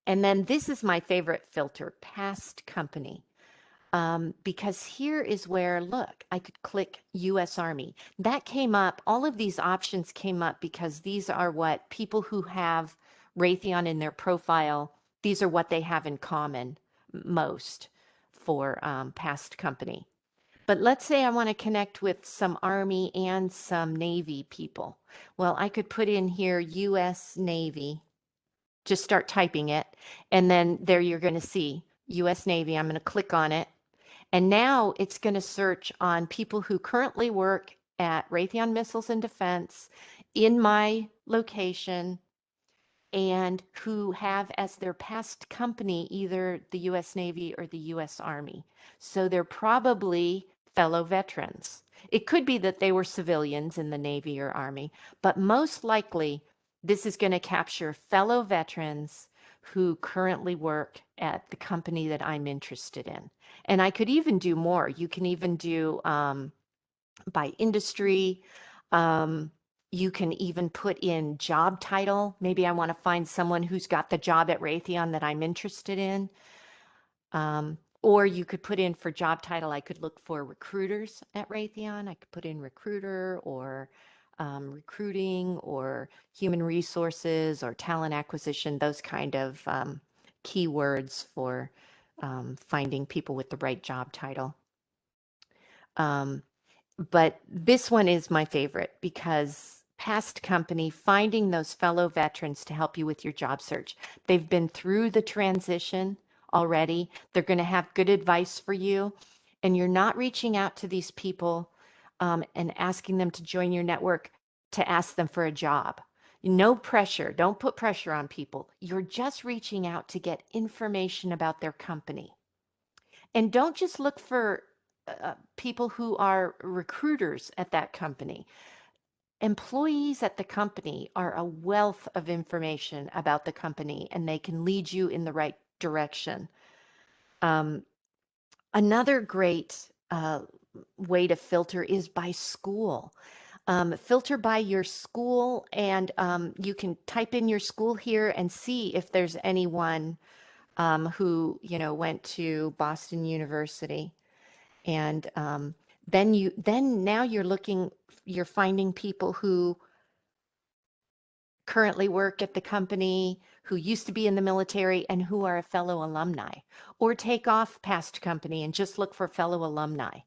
And then this is my favorite filter, past company. Because here is where, look, I could click US Army. That came up, all of these options came up because these are what people who have Raytheon in their profile, these are what they have in common most for past company. But let's say I want to connect with some Army and some Navy people. Well, I could put in here US Navy, just start typing it, and then there you're going to see US Navy. I'm going to click on it. And now it's going to search on people who currently work at Raytheon Missiles and Defense in my location and who have as their past company either the US Navy or the US Army. So they're probably fellow veterans. It could be that they were civilians in the Navy or Army, but most likely this is going to capture fellow veterans who currently work at the company that I'm interested in. And I could even do more. You can even do by industry. You can even put in job title. Maybe I want to find someone who's got the job at Raytheon that I'm interested in. Or you could put in for job title, I could look for recruiters at Raytheon. I could put in recruiter or recruiting or human resources or talent acquisition, those kind of keywords for finding people with the right job title. But this one is my favorite because past company, finding those fellow veterans to help you with your job search. They've been through the transition already. They're going to have good advice for you. And you're not reaching out to these people and asking them to join your network to ask them for a job. No pressure. Don't put pressure on people. You're just reaching out to get information about their company. And don't just look for people who are recruiters at that company. Employees at the company are a wealth of information about the company and they can lead you in the right direction. Um, Another great way to filter is by school. Filter by your school, and you can type in your school here and see if there's anyone who, went to Boston University. And then now you're finding people who currently work at the company, who used to be in the military, and who are a fellow alumni. Or take off past company and just look for fellow alumni.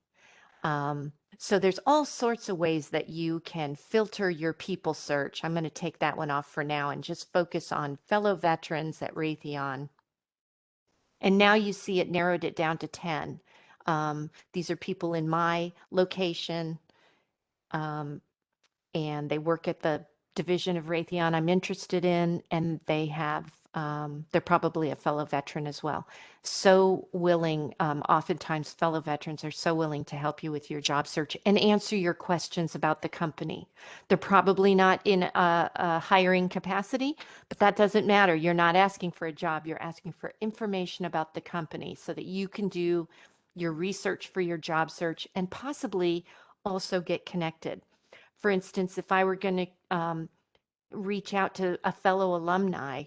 So there's all sorts of ways that you can filter your people search. I'm going to take that one off for now and just focus on fellow veterans at Raytheon. And now you see it narrowed it down to 10. These are people in my location, and they work at the division of Raytheon I'm interested in, and they're probably a fellow veteran as well. So willing, oftentimes fellow veterans are so willing to help you with your job search and answer your questions about the company. They're probably not in a hiring capacity, but that doesn't matter. You're not asking for a job, you're asking for information about the company so that you can do your research for your job search and possibly also get connected. For instance, if I were going to reach out to a fellow alumni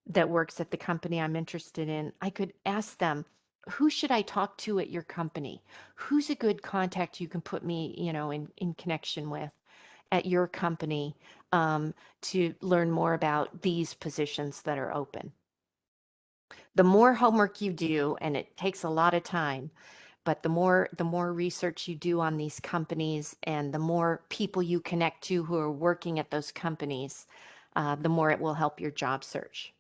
that works at the company I'm interested in, I could ask them, who should I talk to at your company? Who's a good contact you can put me, in connection with at your company to learn more about these positions that are open? The more homework you do, and it takes a lot of time, but the more research you do on these companies and the more people you connect to who are working at those companies, the more it will help your job search.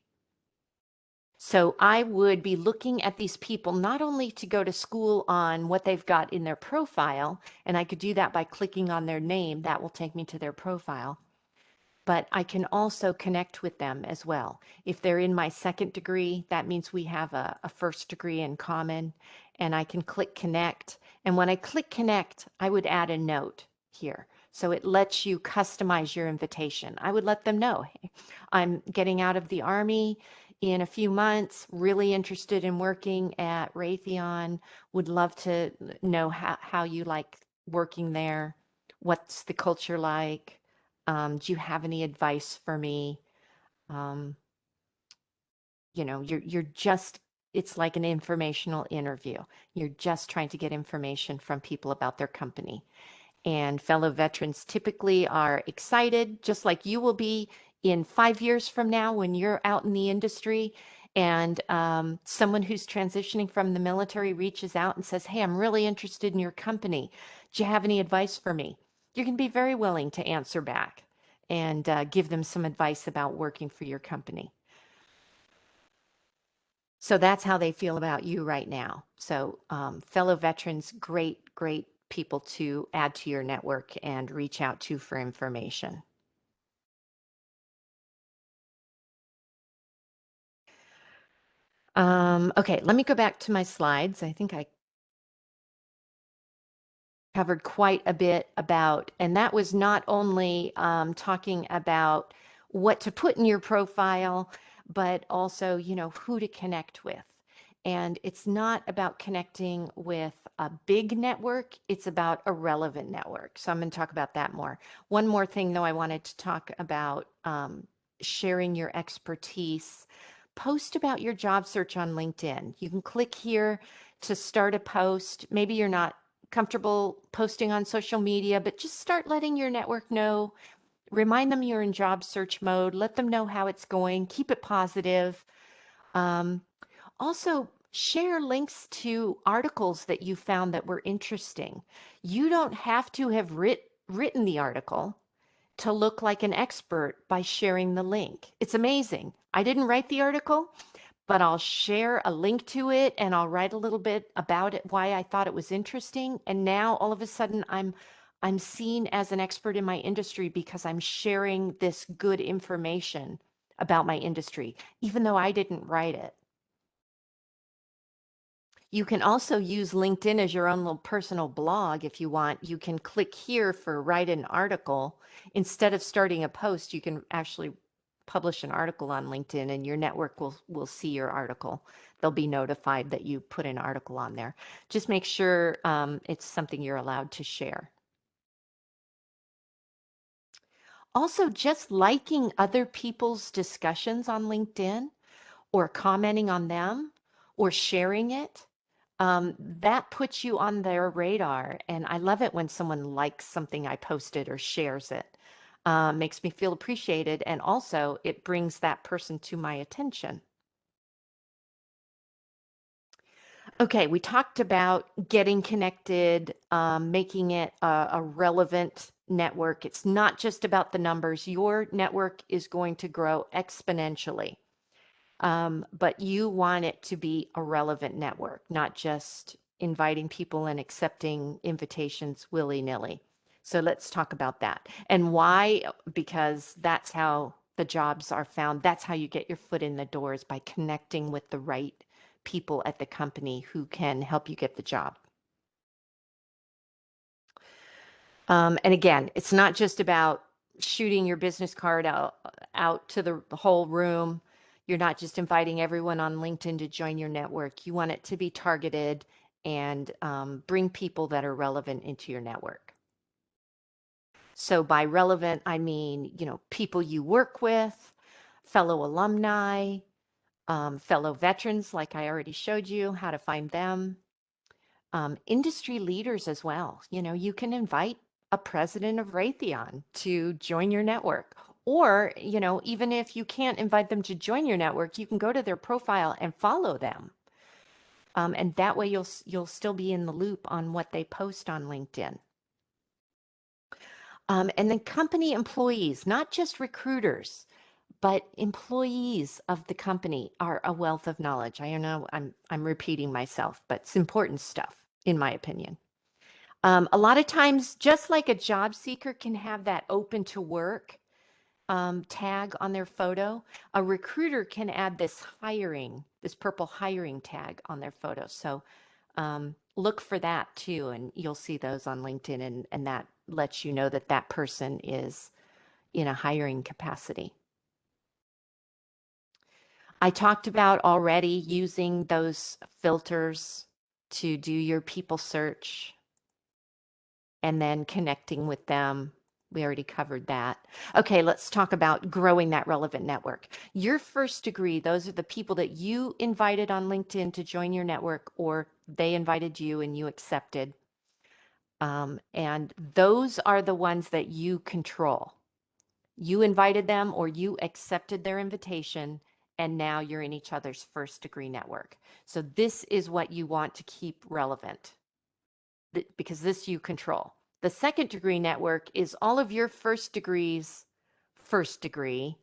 So I would be looking at these people not only to go to school on what they've got in their profile, and I could do that by clicking on their name, that will take me to their profile, but I can also connect with them as well. If they're in my second degree, that means we have a first degree in common, and I can click connect. And when I click connect, I would add a note here. So it lets you customize your invitation. I would let them know, hey, I'm getting out of the Army in a few months, really interested in working at Raytheon, would love to know how you like working there, what's the culture like, do you have any advice for me? Um, you're just, it's like an informational interview. You're just trying to get information from people about their company. And fellow veterans typically are excited, just like you will be in 5 years from now when you're out in the industry and someone who's transitioning from the military reaches out and says, hey, I'm really interested in your company. Do you have any advice for me? You're going to be very willing to answer back and give them some advice about working for your company. So that's how they feel about you right now. So, fellow veterans, great, great people to add to your network and reach out to for information. Okay, let me go back to my slides. I think I covered quite a bit about, and that was not only talking about what to put in your profile, but also, who to connect with. And it's not about connecting with a big network, it's about a relevant network. So I'm going to talk about that more. One more thing, though, I wanted to talk about sharing your expertise. Post about your job search on LinkedIn. You can click here to start a post. Maybe you're not comfortable posting on social media, but just start letting your network know. Remind them you're in job search mode. Let them know how it's going. Keep it positive. Um, Also, share links to articles that you found that were interesting. You don't have to have written the article to look like an expert by sharing the link. It's amazing. I didn't write the article, but I'll share a link to it and I'll write a little bit about it, why I thought it was interesting. And now all of a sudden I'm seen as an expert in my industry because I'm sharing this good information about my industry, even though I didn't write it. You can also use LinkedIn as your own little personal blog if you want. You can click here for write an article. Instead of starting a post, you can actually publish an article on LinkedIn and your network will see your article. They'll be notified that you put an article on there. Just make sure it's something you're allowed to share. Also, just liking other people's discussions on LinkedIn or commenting on them or sharing it, that puts you on their radar. And I love it when someone likes something I posted or shares it. Makes me feel appreciated. And also, it brings that person to my attention. Okay, we talked about getting connected, making it a relevant network. It's not just about the numbers. Your network is going to grow exponentially. But you want it to be a relevant network, not just inviting people and accepting invitations willy-nilly. So let's talk about that. And why? Because that's how the jobs are found. That's how you get your foot in the doors, by connecting with the right people at the company who can help you get the job. And again, it's not just about shooting your business card out to the whole room. You're not just inviting everyone on LinkedIn to join your network. You want it to be targeted and bring people that are relevant into your network. So by relevant, I mean, people you work with, fellow alumni, fellow veterans, like I already showed you how to find them, industry leaders as well. You can invite a president of Raytheon to join your network, Or, you know, even if you can't invite them to join your network, you can go to their profile and follow them. And that way you'll still be in the loop on what they post on LinkedIn. And then company employees, not just recruiters, but employees of the company are a wealth of knowledge. I know I'm repeating myself, but it's important stuff, in my opinion. A lot of times, just like a job seeker can have that open to work tag on their photo, a recruiter can add this purple hiring tag on their photo. So look for that too, and you'll see those on LinkedIn, and that lets you know that that person is in a hiring capacity. I talked about already using those filters to do your people search and then connecting with them. We already covered that. Okay, let's talk about growing that relevant network. Your first degree, those are the people that you invited on LinkedIn to join your network, or they invited you and you accepted. And those are the ones that you control. You invited them or you accepted their invitation, and now you're in each other's first degree network. So this is what you want to keep relevant because this you control. The second degree network is all of your first degrees. First degree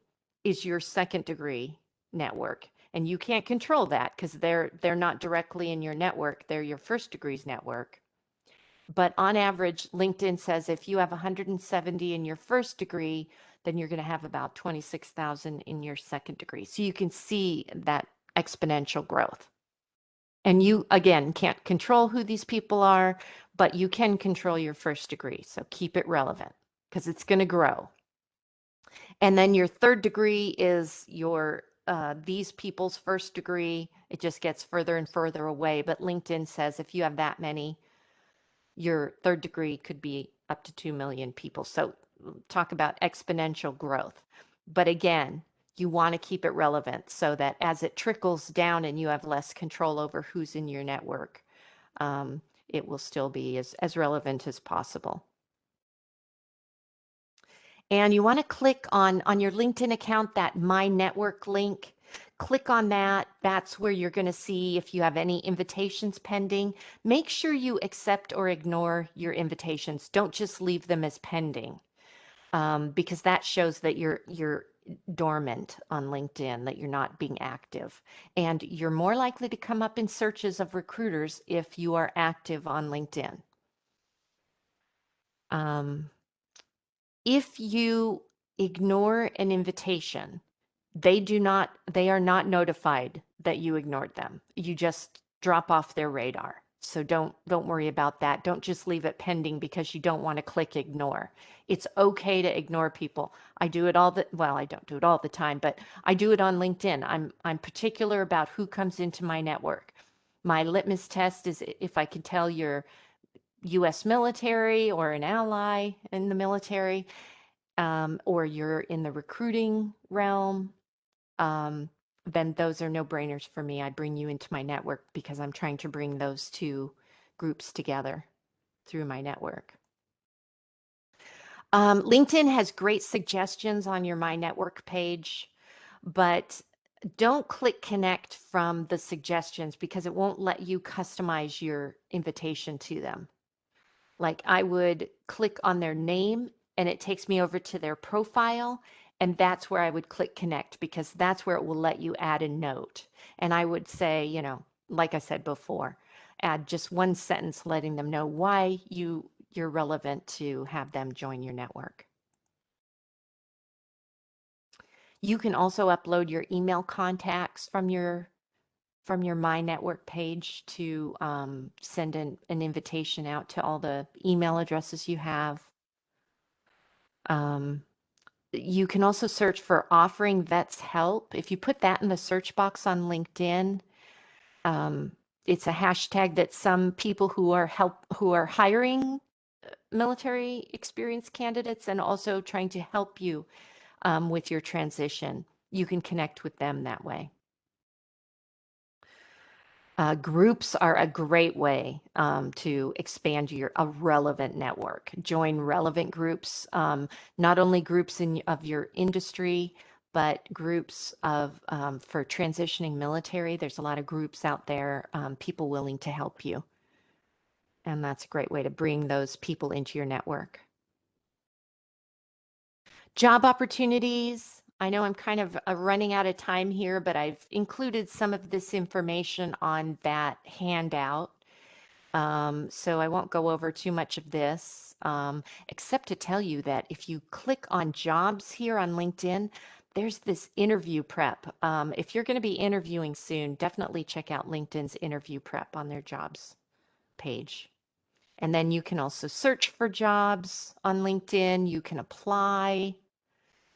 is your second degree network. And you can't control that because they're not directly in your network. They're your first degrees network. But on average, LinkedIn says if you have 170 in your first degree, then you're going to have about 26,000 in your second degree. So you can see that exponential growth. And you, again, can't control who these people are, but you can control your first degree. So keep it relevant because it's going to grow. And then your third degree is your these people's first degree. It just gets further and further away. But LinkedIn says if you have that many, your third degree could be up to 2 million people. So talk about exponential growth. But again, you want to keep it relevant so that as it trickles down and you have less control over who's in your network, it will still be as relevant as possible. And you want to click on your LinkedIn account, that My Network link. Click on that. That's where you're going to see if you have any invitations pending. Make sure you accept or ignore your invitations. Don't just leave them as pending, because that shows that you're dormant on LinkedIn, that you're not being active. And you're more likely to come up in searches of recruiters if you are active on LinkedIn. If you ignore an invitation, they are not notified that you ignored them. You just drop off their radar. So don't worry about that. Don't just leave it pending because you don't want to click ignore. It's okay to ignore people. I do it I don't do it all the time, but I do it on LinkedIn. I'm particular about who comes into my network. My litmus test is if I can tell you're US military or an ally in the military, or you're in the recruiting realm, then those are no-brainers for me. I bring you into my network because I'm trying to bring those two groups together through my network. LinkedIn has great suggestions on your My Network page, but don't click connect from the suggestions because it won't let you customize your invitation to them. Like I would click on their name and it takes me over to their profile, and that's where I would click connect because that's where it will let you add a note. And I would say, you know, like I said before, add just one sentence letting them know why you're relevant to have them join your network. You can also upload your email contacts from your My Network page to send an invitation out to all the email addresses you have. You can also search for offering vets help. If you put that in the search box on LinkedIn, it's a hashtag that some people who are hiring military experienced candidates and also trying to help you with your transition. You can connect with them that way. Groups are a great way to expand a relevant network. Join relevant groups, not only groups of your industry, but groups for transitioning military. There's a lot of groups out there, people willing to help you. And that's a great way to bring those people into your network. Job opportunities. I know I'm kind of running out of time here, but I've included some of this information on that handout. So I won't go over too much of this, except to tell you that if you click on jobs here on LinkedIn, there's this interview prep. If you're going to be interviewing soon, definitely check out LinkedIn's interview prep on their jobs page. And then you can also search for jobs on LinkedIn. You can apply.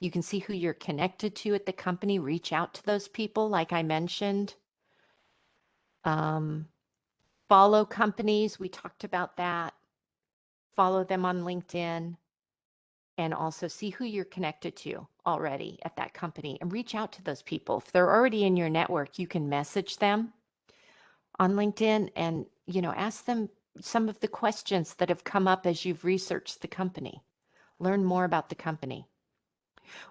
You can see who you're connected to at the company. Reach out to those people, like I mentioned. Follow companies. We talked about that. Follow them on LinkedIn, and also see who you're connected to already at that company and reach out to those people. If they're already in your network, you can message them on LinkedIn and, ask them some of the questions that have come up as you've researched the company. Learn more about the company.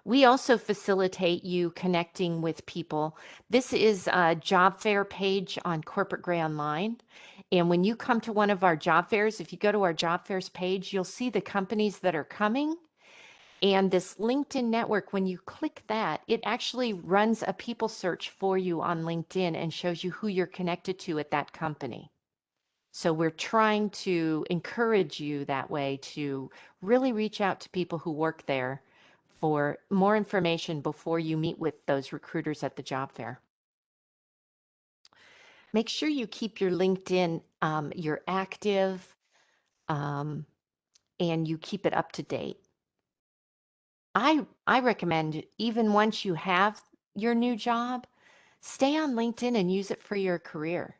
We also facilitate you connecting with people. This is a job fair page on Corporate Gray Online. And when you come to one of our job fairs, if you go to our job fairs page, you'll see the companies that are coming. And this LinkedIn network, when you click that, it actually runs a people search for you on LinkedIn and shows you who you're connected to at that company. So we're trying to encourage you that way to really reach out to people who work there for more information before you meet with those recruiters at the job fair. Make sure you keep your LinkedIn, you're active, and you keep it up to date. I recommend, even once you have your new job, stay on LinkedIn and use it for your career.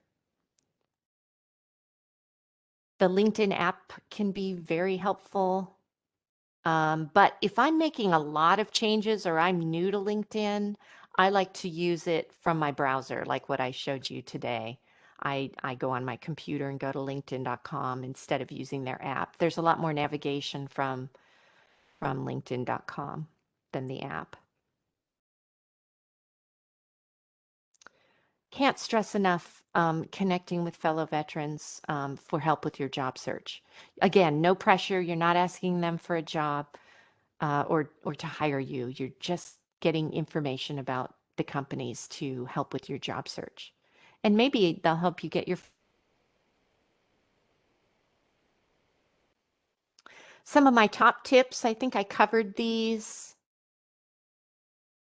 The LinkedIn app can be very helpful. But if I'm making a lot of changes or I'm new to LinkedIn, I like to use it from my browser, like what I showed you today. I go on my computer and go to linkedin.com instead of using their app. There's a lot more navigation from linkedin.com than the app. Can't stress enough connecting with fellow veterans for help with your job search. Again, no pressure. You're not asking them for a job or to hire you. You're just getting information about the companies to help with your job search. And maybe they'll help you get some of my top tips. I think I covered these.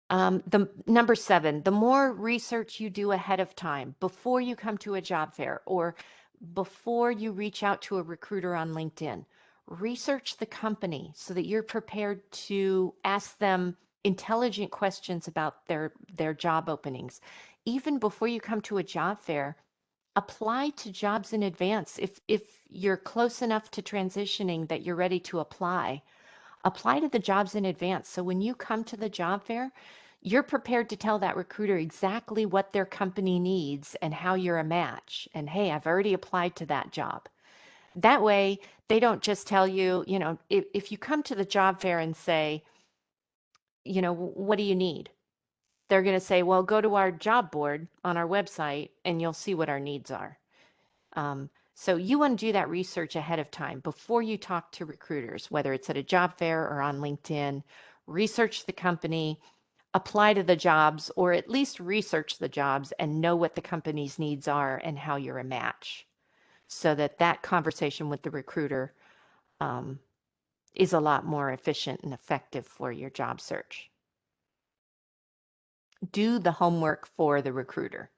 The number 7, the more research you do ahead of time, before you come to a job fair or before you reach out to a recruiter on LinkedIn, research the company so that you're prepared to ask them intelligent questions about their job openings. Even before you come to a job fair, apply to jobs in advance. If you're close enough to transitioning that you're ready to apply to the jobs in advance. So when you come to the job fair, you're prepared to tell that recruiter exactly what their company needs and how you're a match. And hey, I've already applied to that job. That way, they don't just tell you, if you come to the job fair and say, what do you need? They're going to say, well, go to our job board on our website and you'll see what our needs are. So you want to do that research ahead of time before you talk to recruiters, whether it's at a job fair or on LinkedIn. Research the company, apply to the jobs, or at least research the jobs and know what the company's needs are and how you're a match, so that conversation with the recruiter is a lot more efficient and effective for your job search. Do the homework for the recruiter.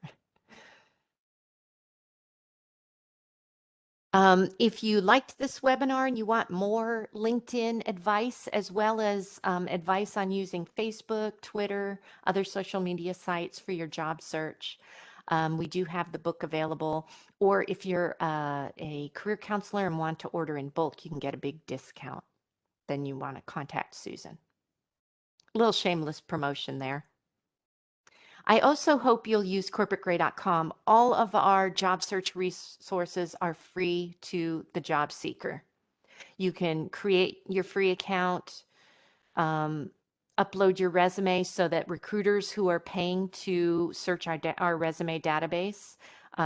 If you liked this webinar and you want more LinkedIn advice, as well as advice on using Facebook, Twitter, other social media sites for your job search, we do have the book available. Or if you're a career counselor and want to order in bulk, you can get a big discount. Then you want to contact Susan. A little shameless promotion there. I also hope you'll use corporategray.com. All of our job search resources are free to the job seeker. You can create your free account, um, upload your resume so that recruiters who are paying to search our resume database,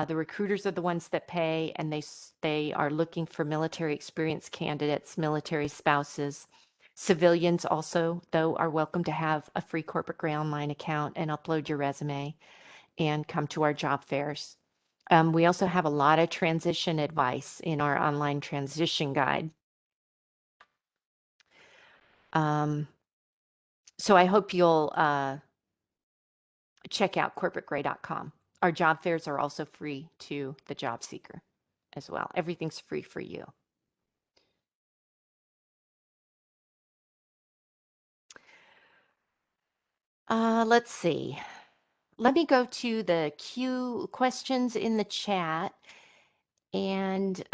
the recruiters are the ones that pay, and they are looking for military experience candidates, military spouses. Civilians also, though, are welcome to have a free Corporate Gray Online account and upload your resume and come to our job fairs. We also have a lot of transition advice in our online transition guide. So I hope you'll check out corporategray.com. Our job fairs are also free to the job seeker as well. Everything's free for you. Let's see. Let me go to the Q questions in the chat. And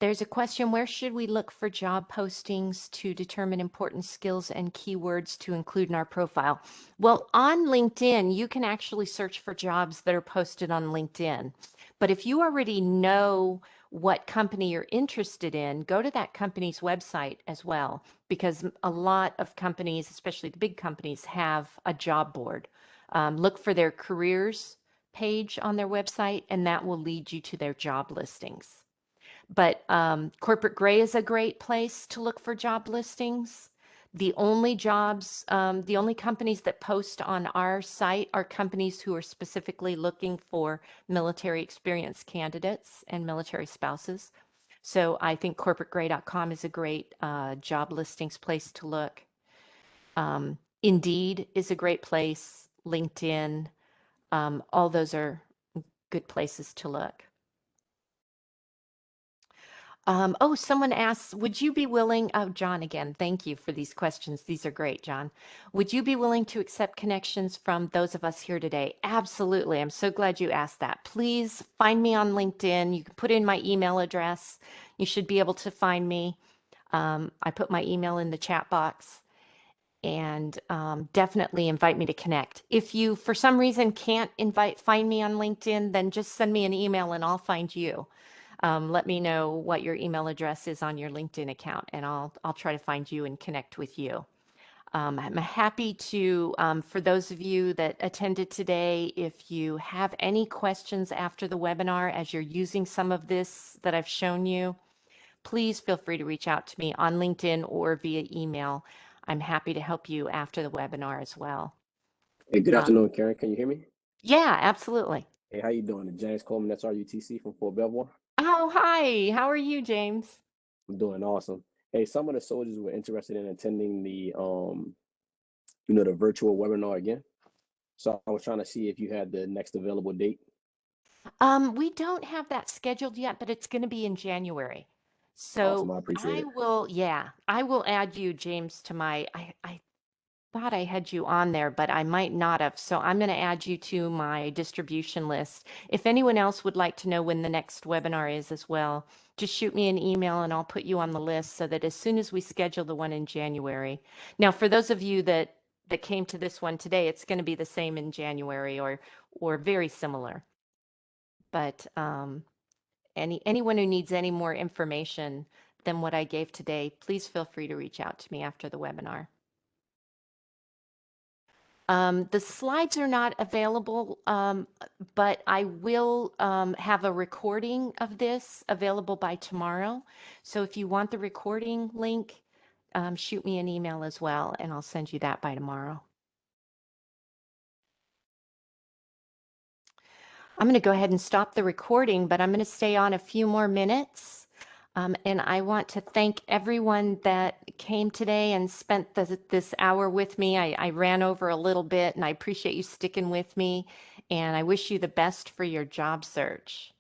there's a question, where should we look for job postings to determine important skills and keywords to include in our profile? Well, on LinkedIn, you can actually search for jobs that are posted on LinkedIn. But if you already know what company you're interested in, go to that company's website as well, because a lot of companies, especially the big companies, have a job board. Look for their careers page on their website, and that will lead you to their job listings. But Corporate Gray is a great place to look for job listings. The only the only companies that post on our site are companies who are specifically looking for military experience candidates and military spouses. So I think corporategray.com is a great job listings place to look. Indeed is a great place, LinkedIn, all those are good places to look. Oh, someone asks, would you be willing, oh, John again, thank you for these questions. These are great, John. Would you be willing to accept connections from those of us here today? Absolutely. I'm so glad you asked that. Please find me on LinkedIn. You can put in my email address. You should be able to find me. I put my email in the chat box, and definitely invite me to connect. If you, for some reason, can't find me on LinkedIn, then just send me an email and I'll find you. Let me know what your email address is on your LinkedIn account, and I'll try to find you and connect with you. I'm happy to, for those of you that attended today, if you have any questions after the webinar as you're using some of this that I've shown you, please feel free to reach out to me on LinkedIn or via email. I'm happy to help you after the webinar as well. Hey, good afternoon, Karen. Can you hear me? Yeah, absolutely. Hey, how you doing? James Coleman, that's RUTC from Fort Belvoir. Oh, hi. How are you, James? I'm doing awesome. Hey, some of the soldiers were interested in attending the virtual webinar again. So I was trying to see if you had the next available date. We don't have that scheduled yet, but it's going to be in January. Awesome, So I appreciate it. I will add you, James, to I thought I had you on there, but I might not have. So I'm going to add you to my distribution list. If anyone else would like to know when the next webinar is as well, just shoot me an email and I'll put you on the list so that as soon as we schedule the one in January. Now, for those of you that came to this one today, it's going to be the same in January or very similar. But anyone who needs any more information than what I gave today, please feel free to reach out to me after the webinar. The slides are not available, but I will have a recording of this available by tomorrow. So if you want the recording link, shoot me an email as well, and I'll send you that by tomorrow. I'm going to go ahead and stop the recording, but I'm going to stay on a few more minutes. And I want to thank everyone that came today and spent this hour with me. I ran over a little bit, and I appreciate you sticking with me. And I wish you the best for your job search.